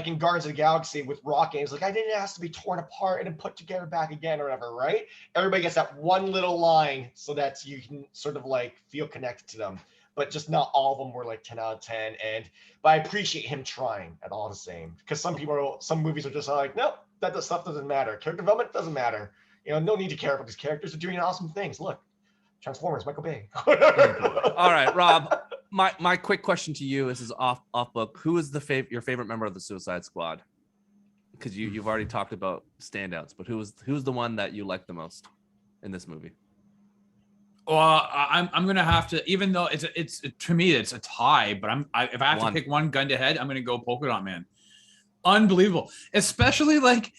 in Guardians of the Galaxy with Rocket, it's like, I didn't ask to be torn apart and then put together back again or whatever, right? Everybody gets that one little line so that you can sort of like feel connected to them. But just not all of them were like 10 out of 10. But I appreciate him trying at all the same. Because some movies are just like, nope, that stuff doesn't matter. Character development doesn't matter. No need to care about these characters. They're doing awesome things. Look, Transformers, Michael Bay. All right, Rob. My quick question to you, this is off book. Who is your favorite member of the Suicide Squad? Because you've already talked about standouts, but who's the one that you like the most in this movie? Well, I'm gonna have to, even though it's to me it's a tie, but if I have to pick one gun to head, I'm gonna go Polka Dot Man. Unbelievable, especially like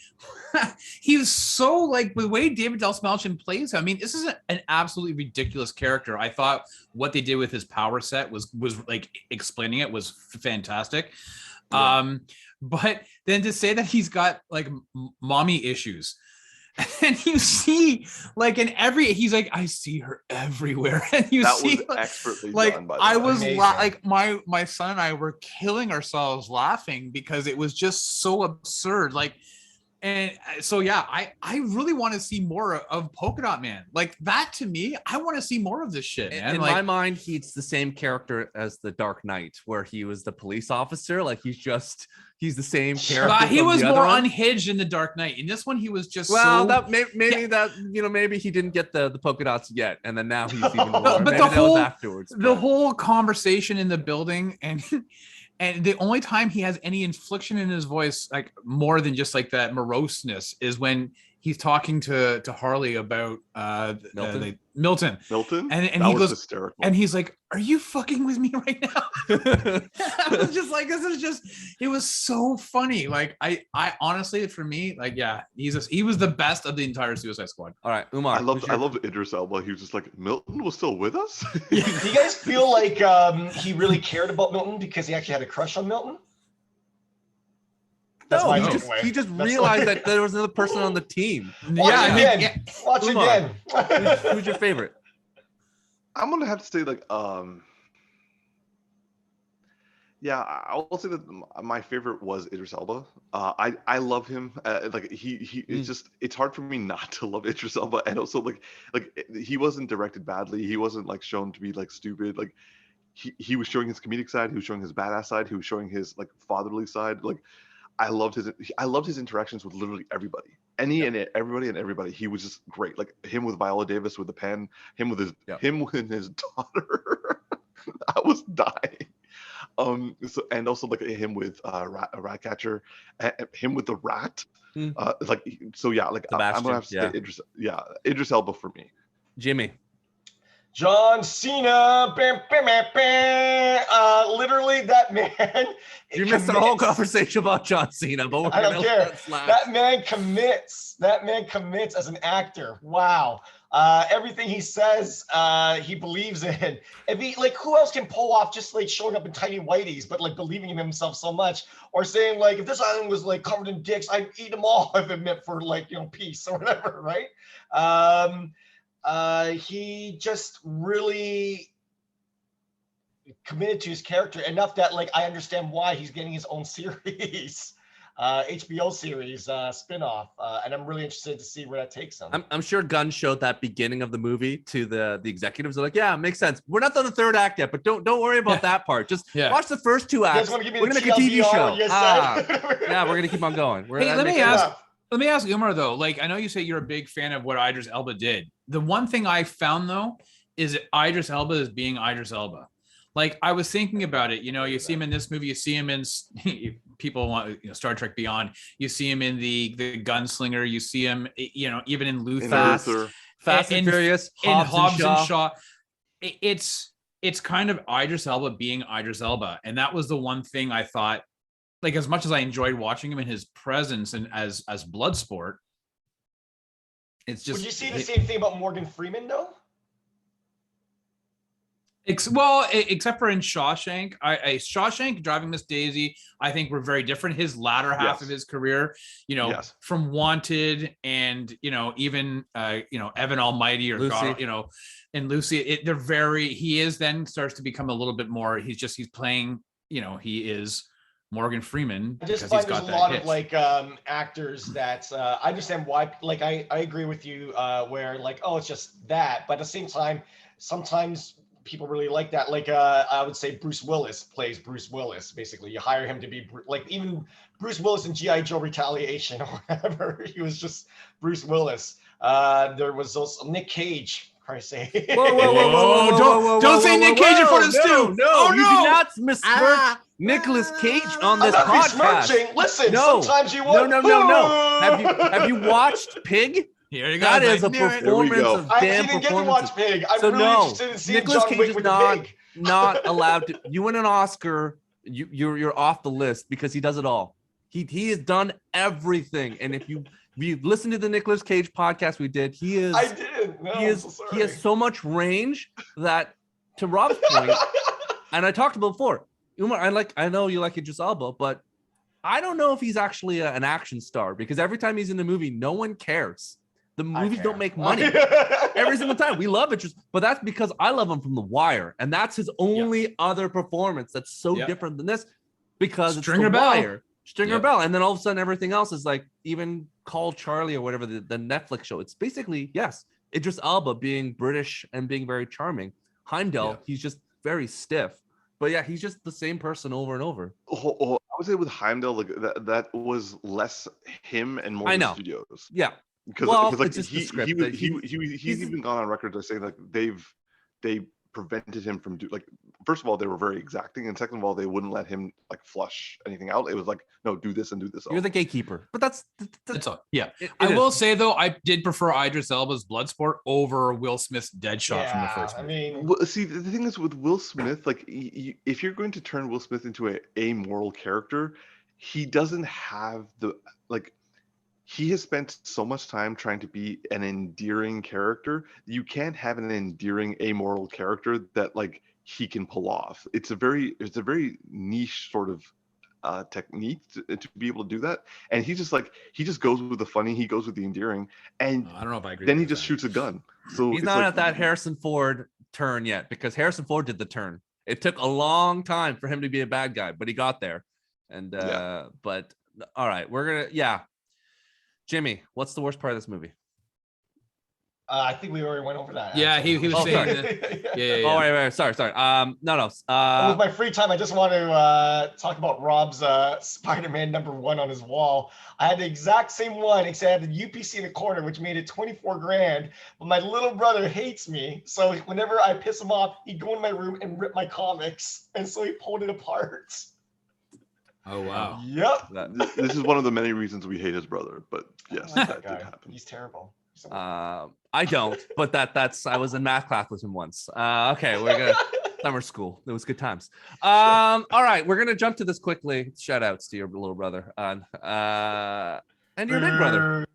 he's so like the way David Dastmalchian plays him. I mean, this is an absolutely ridiculous character. I thought what they did with his power set was like explaining it was fantastic. Yeah. But then to say that he's got like mommy issues. And you see, like he's like, I see her everywhere, and you that see, was expertly like done, by the I way. was like my son and I were killing ourselves laughing because it was just so absurd. Like And so, yeah, I really want to see more of Polka Dot Man. Like that to me, I want to see more of this shit, man. In like, my mind, he's the same character as the Dark Knight, where he was the police officer. Like he's the same character. He was more unhinged in the Dark Knight. In this one, he was just maybe he didn't get the polka dots yet, and then now he's even more. But maybe the that whole was afterwards. The whole conversation in the building and the only time he has any inflection in his voice, like more than just like that moroseness, is when he's talking to Harley about Milton. And he goes hysterical. And he's like, "Are you fucking with me right now?" I was just like, it was so funny. Like I honestly, for me, like, yeah, he was the best of the entire Suicide Squad. All right, Umar. I loved Idris Elba. He was just like, Milton was still with us. Do you guys feel like he really cared about Milton because he actually had a crush on Milton? He just realized that there was another person on the team. Watch again. Who's your favorite? I'm gonna have to say like yeah, I will say that my favorite was Idris Elba. I love him. Like it's hard for me not to love Idris Elba, and also like he wasn't directed badly. He wasn't like shown to be like stupid. Like he was showing his comedic side. He was showing his badass side. He was showing his like fatherly side. Like I loved his interactions with literally everybody. Everybody. He was just great. Like him with Viola Davis with the pen. Him with his daughter. I was dying. So, and also like him with Ratcatcher, him with the rat. Like so, yeah. Like I'm gonna have to say Idris Elba for me. Jimmy. John Cena. Literally, that man. You missed the whole conversation about John Cena, but I don't care. That man commits. That man commits as an actor. Wow. Everything he says, he believes in. If he like, who else can pull off just like showing up in tiny whiteys, but like believing in himself so much, or saying like, if this island was like covered in dicks, I'd eat them all if it meant for like peace or whatever, right? He just really committed to his character enough that like I understand why he's getting his own series. HBO series spin-off, and I'm really interested to see where that takes him. I'm sure Gunn showed that beginning of the movie to the executives. They're like, yeah, makes sense. We're not on the third act yet, but don't worry about that part. Just watch the first two acts. We're gonna make a TV show. Yeah, we're gonna keep on going. Hey, let me ask Umar though. Like, I know you say you're a big fan of what Idris Elba did. The one thing I found though is that Idris Elba is being Idris Elba. Like I was thinking about it, you see him in this movie, you see him in people want Star Trek Beyond, you see him in the Gunslinger, you see him, even in Luther, Fast and Furious, Hobbs and Shaw. It's kind of Idris Elba being Idris Elba, and that was the one thing I thought. Like as much as I enjoyed watching him in his presence and as Bloodsport, it's just. Would you see the same thing about Morgan Freeman though? Except for in Shawshank, Shawshank, Driving Miss Daisy, I think were very different. His latter half of his career, from Wanted and even Evan Almighty or Lucy. God, and Lucy, he is then starts to become a little bit more. He's playing, he is Morgan Freeman. I just find there's a lot of like actors that I understand why. Like I agree with you where like it's just that, but at the same time, sometimes people really like that. Like I would say Bruce Willis plays Bruce Willis. Basically, you hire him to be like even Bruce Willis in G.I. Joe Retaliation or whatever. He was just Bruce Willis. There was also Nick Cage. Christ's sake. Whoa. Don't say Nick Cage in front of Stu. No, you do not besmirch Nicolas Cage on this podcast. Listen, sometimes you want. No. Have you watched Pig? Here you go. That is a performance of damn performance. I didn't get to watch Pig. I'm really interested in seeing Nicolas John Wick with Pig. Not allowed to. You win an Oscar, you're off the list because he does it all. He has done everything, and if you listen to the Nicolas Cage podcast we did, he has so much range that, to Rob's point, and I talked about before, Umar, I know you like Idris Elba, but I don't know if he's actually an action star because every time he's in the movie, no one cares. The movies don't make money every single time. We love it, but that's because I love him from The Wire, and that's his only other performance that's so different than this because it's The Wire. Stringer Bell, and then all of a sudden everything else is like, even Call Charlie or whatever, the Netflix show. It's basically, yes, Idris Elba being British and being very charming. Heimdall, he's just very stiff. But yeah, he's just the same person over and over. I would say with Heimdall, like that was less him and more the studios. Yeah. Because like it's just the script. He's even gone on record to say like they prevented him from first of all, they were very exacting, and second of all, they wouldn't let him like flush anything out. It was like, no, do this and do this. You're the gatekeeper. But that's all. Yeah. I will say though, I did prefer Idris Elba's Bloodsport over Will Smith's Deadshot from the first movie. I mean, see, the thing is with Will Smith, like if you're going to turn Will Smith into a amoral character, he doesn't have the he has spent so much time trying to be an endearing character. You can't have an endearing amoral character that like he can pull off. It's a very niche sort of technique to be able to do that. And he just goes with the funny, he goes with the endearing, and I don't know if I agree. Then he just shoots a gun. So he's not at that Harrison Ford turn yet, because Harrison Ford did the turn. It took a long time for him to be a bad guy, but he got there. And but all right, we're gonna Jimmy, what's the worst part of this movie? I think we already went over that. Yeah, he was saying that. Yeah. Oh, right. Sorry. No. With my free time, I just want to talk about Rob's Spider-Man #1 on his wall. I had the exact same one, except I had the UPC in the corner, which made it 24 grand. But my little brother hates me, so whenever I piss him off, he'd go in my room and rip my comics, and so he pulled it apart. Oh wow. Yep. This is one of the many reasons we hate his brother, but yes, that did happen. He's terrible. I don't, but that's I was in math class with him once. Okay, we're gonna summer school. It was good times. All right, we're gonna jump to this quickly. Shout outs to your little brother and your big brother.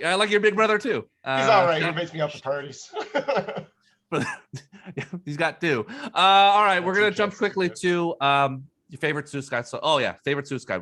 I like your big brother too. He's all right. He makes me up for parties. He's got two. All right, we're gonna jump quickly to your favorite Suicide Squad. Oh yeah, favorite Suicide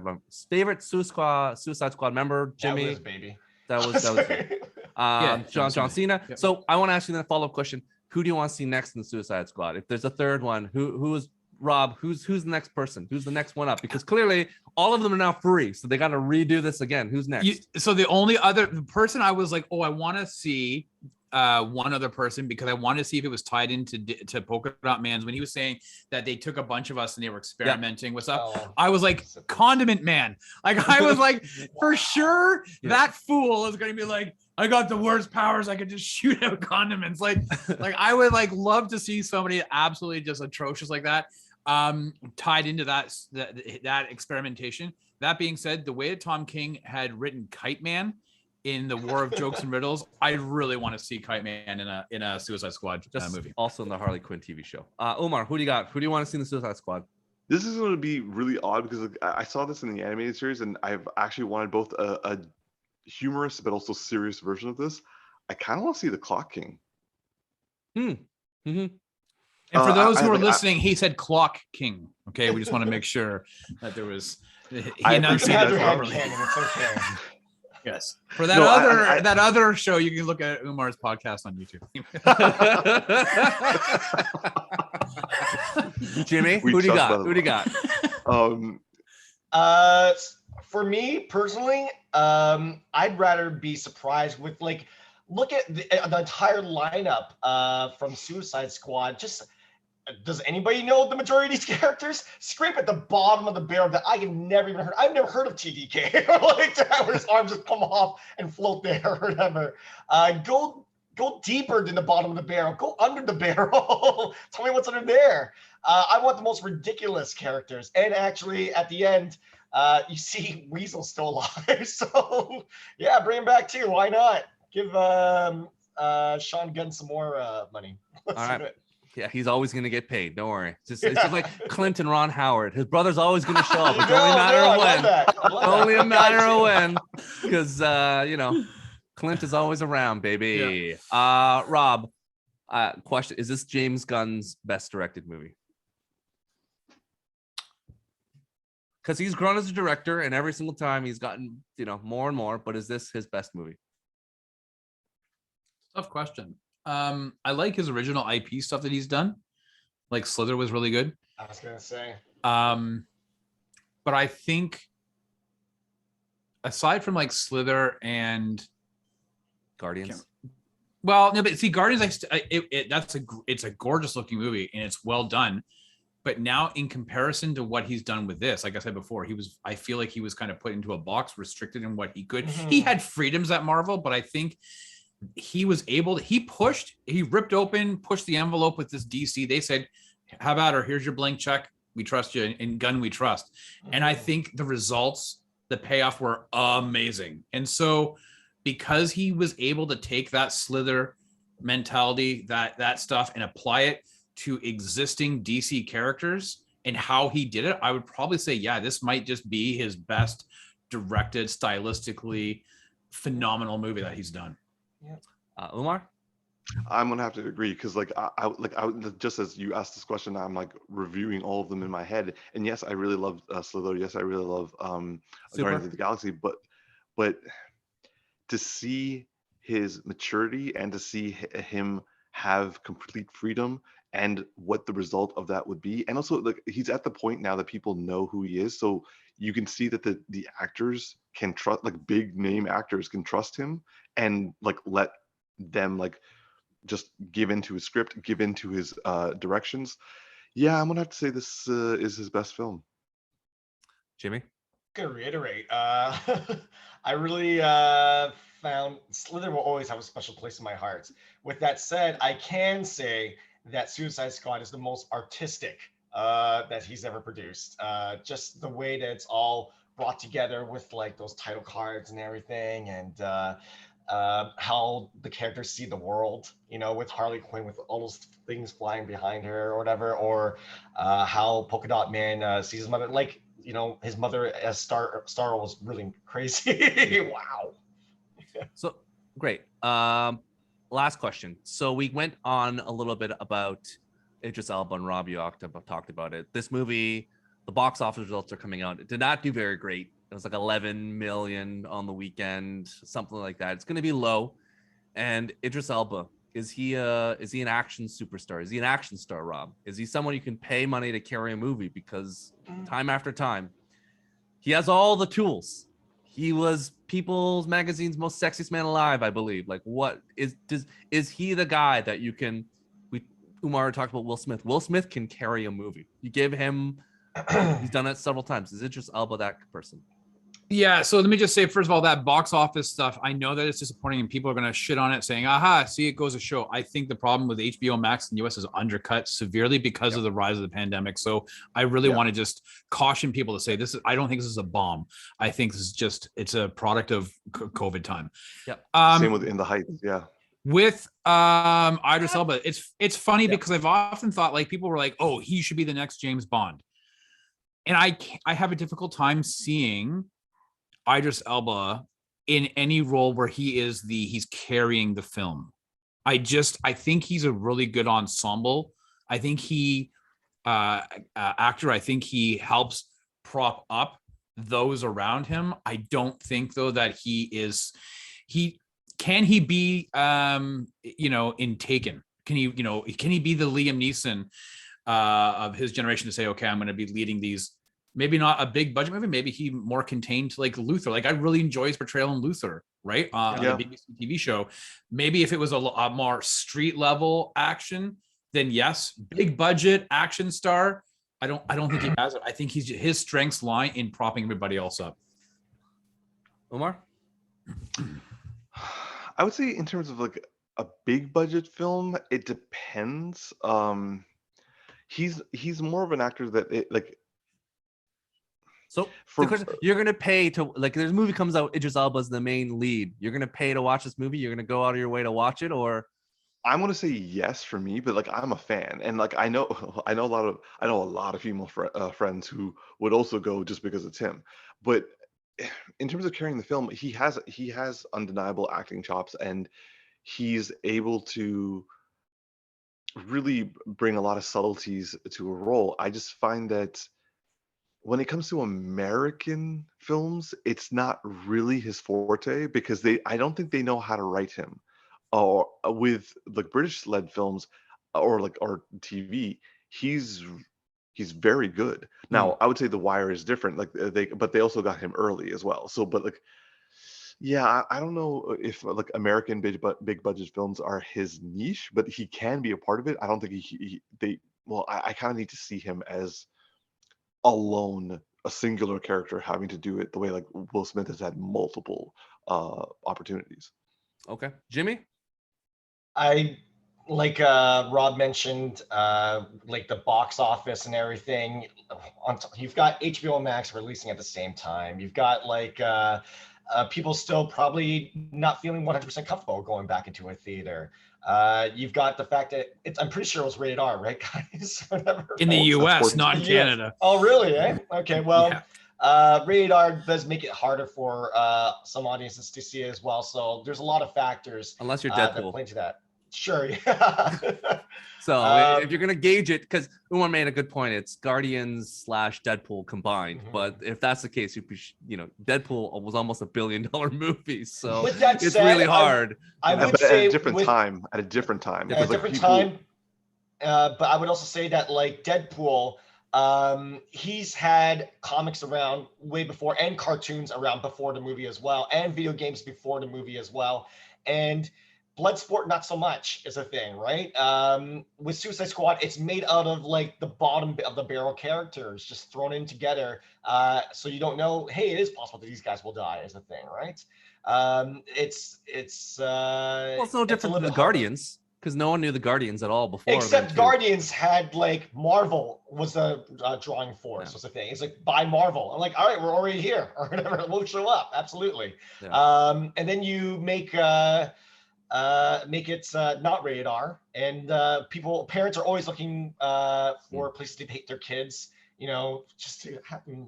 Squad member, Jimmy. That was baby. That was John Cena. Yep. So I want to ask you the follow-up question: who do you want to see next in the Suicide Squad? If there's a third one, who is Rob? Who's the next person? Who's the next one up? Because clearly all of them are now free, so they got to redo this again. Who's next? So the only other person I was like, I want to see one other person, because I wanted to see if it was tied into Polka Dot Man's, when he was saying that they took a bunch of us and they were experimenting with stuff. I was like, Condiment Man. Like I was like, for sure that fool is going to be like, I got the worst powers. I could just shoot out condiments. Like I would love to see somebody absolutely just atrocious like that, tied into that experimentation. That being said, the way that Tom King had written Kite Man in the War of Jokes and Riddles, I really want to see Kite Man in a Suicide Squad movie. Also in the Harley Quinn TV show. Umar, who do you got? Who do you want to see in the Suicide Squad? This is going to be really odd because I saw this in the animated series, and I've actually wanted both a humorous but also serious version of this. I kind of want to see the Clock King. Mm-hmm. And for those who are listening, he said Clock King. Okay, we just want to make sure that there was he enunciated properly. It's okay. Yes. For that that other show, you can look at Umar's podcast on YouTube. Jimmy, who do you got? For me personally, I'd rather be surprised with look at the entire lineup from Suicide Squad. Just does anybody know the majority of these characters? Scrape at the bottom of the barrel that I have never even heard. I've never heard of TDK like that, where his arms just come off and float there or whatever. Go deeper than the bottom of the barrel. Go under the barrel. Tell me what's under there. I want the most ridiculous characters. And actually, at the end, you see Weasel's still alive. So yeah, bring him back too. Why not? Give Sean Gunn some more money. Let's all right. Yeah, he's always going to get paid. Don't worry. It's just like Clint and Ron Howard. His brother's always going to show up. It's only a matter of when. Only a matter of when. Because, Clint is always around, baby. Yeah. Rob, question. Is this James Gunn's best directed movie? Because he's grown as a director, and every single time he's gotten, more and more. But is this his best movie? Tough question. I like his original IP stuff that he's done. Like Slither was really good. I was gonna say. But I think aside from like Slither and Guardians. well, no, but see, Guardians, it's a gorgeous looking movie and it's well done. But now, in comparison to what he's done with this, like I said before, I feel like he was kind of put into a box, restricted in what he could. He had freedoms at Marvel, but I think he was able to, he ripped open, pushed the envelope with this DC. They said, how about her? Here's your blank check. We trust you. And Gunn, we trust. And I think the results, the payoff were amazing. And so because he was able to take that Slither mentality, that stuff, and apply it to existing DC characters and how he did it, I would probably say, yeah, this might just be his best directed, stylistically phenomenal movie that he's done. Umar? I'm gonna have to agree because I just as you asked this question, I'm like reviewing all of them in my head. And yes, I really love Slither. Yes, I really love Guardians of the Galaxy. But to see his maturity and to see him have complete freedom and what the result of that would be, and also like he's at the point now that people know who he is, so you can see that the actors can trust, like big name actors can trust him and like let them like just give into his script, give into his directions. Yeah, I'm gonna have to say this is his best film. Jimmy? I'm gonna reiterate. I really found Slither will always have a special place in my heart. With that said, I can say that Suicide Squad is the most artistic that he's ever produced. Just the way that it's all brought together with like those title cards and everything, and how the characters see the world, you know, with Harley Quinn with all those things flying behind her or whatever, or how Polka Dot Man sees his mother, like, you know, his mother as Star was really crazy. Wow. So great. Last question. So we went on a little bit about Idris Elba and Rob. You talked about it. This movie, the box office results are coming out. It did not do very great. It was like 11 million on the weekend, something like that. It's going to be low. And Idris Elba, is he an action superstar? Is he an action star, Rob? Is he someone you can pay money to carry a movie? Because time after time, he has all the tools. He was People's Magazine's most sexiest man alive, I believe. Like, what is he the guy that you can? Umar talked about Will Smith. Will Smith can carry a movie. You give him. He's done it several times. Is Idris Elba that person? Yeah, so let me just say, first of all, that box office stuff, I know that it's disappointing and people are going to shit on it saying, aha, see, it goes to show. I think the problem with HBO Max in the US is undercut severely because of the rise of the pandemic. So I really want to just caution people to say I don't think this is a bomb. I think this is just, it's a product of COVID time. Yep. Same with In the Heights. Yeah. With Idris Elba, it's funny because I've often thought like people were like, oh, he should be the next James Bond. And I have a difficult time seeing Idris Elba in any role where he's carrying the film. I think he's a really good ensemble. I think actor. I think he helps prop up those around him. I don't think though that can he be in Taken? Can he be the Liam Neeson of his generation to say, okay, I'm going to be leading these, maybe not a big budget movie, maybe he more contained to like Luther. Like I really enjoy his portrayal in Luther, right? On the BBC TV show. Maybe if it was a more street level action, then yes, big budget action star. I don't think he has it. I think his strengths lie in propping everybody else up. Omar? I would say in terms of like a big budget film, it depends. He's more of an actor that So you're gonna pay to, like, there's a movie comes out, Idris Elba's the main lead. You're gonna pay to watch this movie. You're gonna go out of your way to watch it, or? I'm gonna say yes for me, but like I'm a fan, and like I know a lot of female friends who would also go just because it's him. But in terms of carrying the film, he has undeniable acting chops, and he's able to really bring a lot of subtleties to a role. I just find that when it comes to American films, it's not really his forte because I don't think they know how to write him. Or with like British led films or TV, he's he's very good. Now, I would say The Wire is different. Like but they also got him early as well. So, but like, yeah, I don't know if like American big budget films are his niche, but he can be a part of it. I don't think I kind of need to see him as alone, a singular character having to do it the way like Will Smith has had multiple opportunities. Okay, Jimmy. I like Rob mentioned, like the box office and everything. You've got HBO Max releasing at the same time. You've got like people still probably not feeling 100% comfortable going back into a theater. You've got the fact that I'm pretty sure it was rated R, right, guys? Whatever. In the US, not in Canada. Oh, really? Eh? Okay, well, rated R does make it harder for some audiences to see it as well. So there's a lot of factors. Unless you're that Deadpool. play into that. Sure, yeah. So if you're gonna gauge it, because Umar made a good point, it's Guardians / Deadpool combined. But if that's the case, Deadpool was almost $1 billion movie, so it's really hard. I would but say at a different time. At a different time. At a different time. But I would also say that like Deadpool, he's had comics around way before, and cartoons around before the movie as well, and video games before the movie as well, and Bloodsport, not so much is a thing, right? With Suicide Squad, it's made out of like the bottom of the barrel characters just thrown in together. So you don't know, hey, it is possible that these guys will die is a thing, right? It's no different than the Guardians, because no one knew the Guardians at all before. Except Guardians had like Marvel was the drawing force was a thing. It's like buy Marvel. I'm like, all right, we're already here or whatever. We'll show up. Absolutely. Yeah. And then you make it not rated R, and parents are always looking for places to take their kids, just to happen.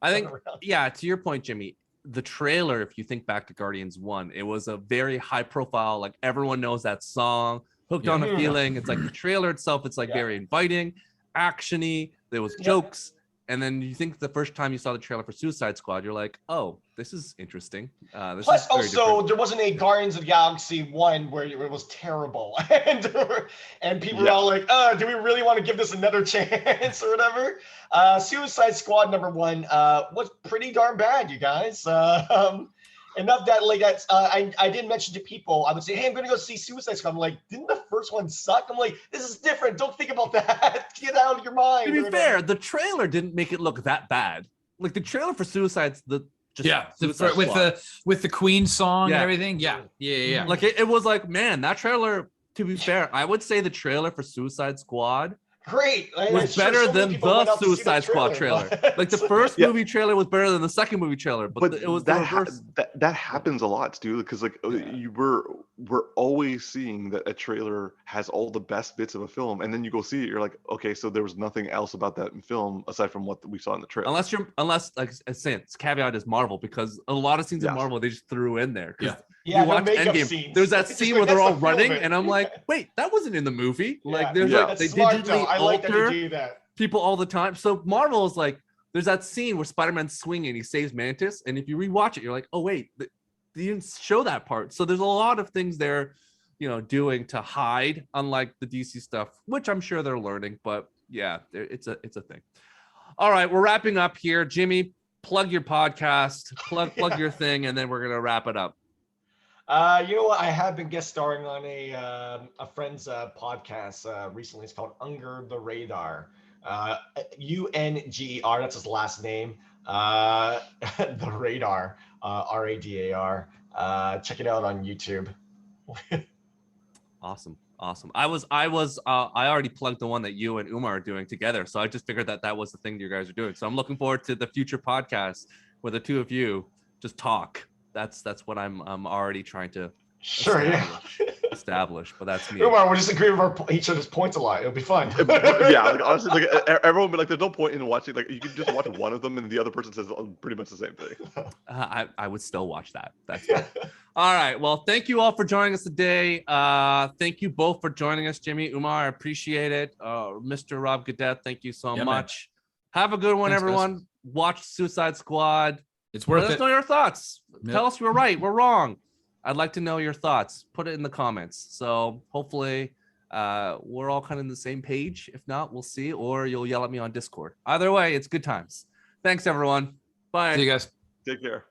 I think, to your point, Jimmy, the trailer, if you think back to Guardians 1, it was a very high profile, like everyone knows that song, Hooked on a Feeling. It's like the trailer itself, it's like very inviting, actiony, there was jokes. And then you think the first time you saw the trailer for Suicide Squad, you're like, oh, this is interesting. Plus, also, there wasn't a Guardians of the Galaxy 1 where it was terrible. and people were all like, do we really want to give this another chance or whatever? Suicide Squad #1 was pretty darn bad, you guys. Enough that like that's I did mention to people, I would say, hey, I'm gonna go see Suicide Squad. I'm like, didn't the first one suck? I'm like, this is different. Don't think about that. Get out of your mind. To be fair, the trailer didn't make it look that bad. Like the trailer for Suicide's with the Queen song and everything. Yeah. Like it was like, man, that trailer. To be fair, I would say the trailer for Suicide Squad great. Was better than the Suicide Squad trailer. Like the first movie trailer was better than the second movie trailer, but it was that happens a lot, Stu, because like we're always seeing that a trailer has all the best bits of a film, and then you go see it, you're like, okay, so there was nothing else about that film aside from what we saw in the trailer. Unless like I said, it's caveat is Marvel, because a lot of scenes in Marvel they just threw in there. Yeah, you watch Endgame. There's that scene where they're all running, and I'm like, wait, that wasn't in the movie. Like, there's like they digitally alter people all the time. So Marvel is like, there's that scene where Spider-Man's swinging, he saves Mantis, and if you rewatch it, you're like, oh wait, they didn't show that part. So there's a lot of things they're, doing to hide, unlike the DC stuff, which I'm sure they're learning. But yeah, it's a thing. All right, we're wrapping up here. Jimmy, plug your podcast, plug your thing, and then we're gonna wrap it up. You know what? I have been guest starring on a friend's podcast recently. It's called Unger the Radar. UNGER, that's his last name. The Radar, RADAR. Check it out on YouTube. Awesome. I already plugged the one that you and Umar are doing together, so I just figured that was the thing you guys are doing. So I'm looking forward to the future podcast where the two of you just talk. That's what I'm already trying to establish, but that's me. Umar, we'll just agree with each other's points a lot. It'll be fun. Yeah, like, honestly, like everyone would be like, there's no point in watching. Like you can just watch one of them, and the other person says pretty much the same thing. I would still watch that. That's fine. All right. Well, thank you all for joining us today. Thank you both for joining us, Jimmy, Umar. I appreciate it. Mr. Rob Gadet, thank you so much. Man. Have a good one, thanks, everyone. Guys. Watch Suicide Squad. It's worth it. Let us know your thoughts. Yep. Tell us we're right, we're wrong. I'd like to know your thoughts. Put it in the comments. So hopefully we're all kind of on the same page. If not, we'll see, or you'll yell at me on Discord. Either way, it's good times. Thanks, everyone. Bye. See you guys. Take care.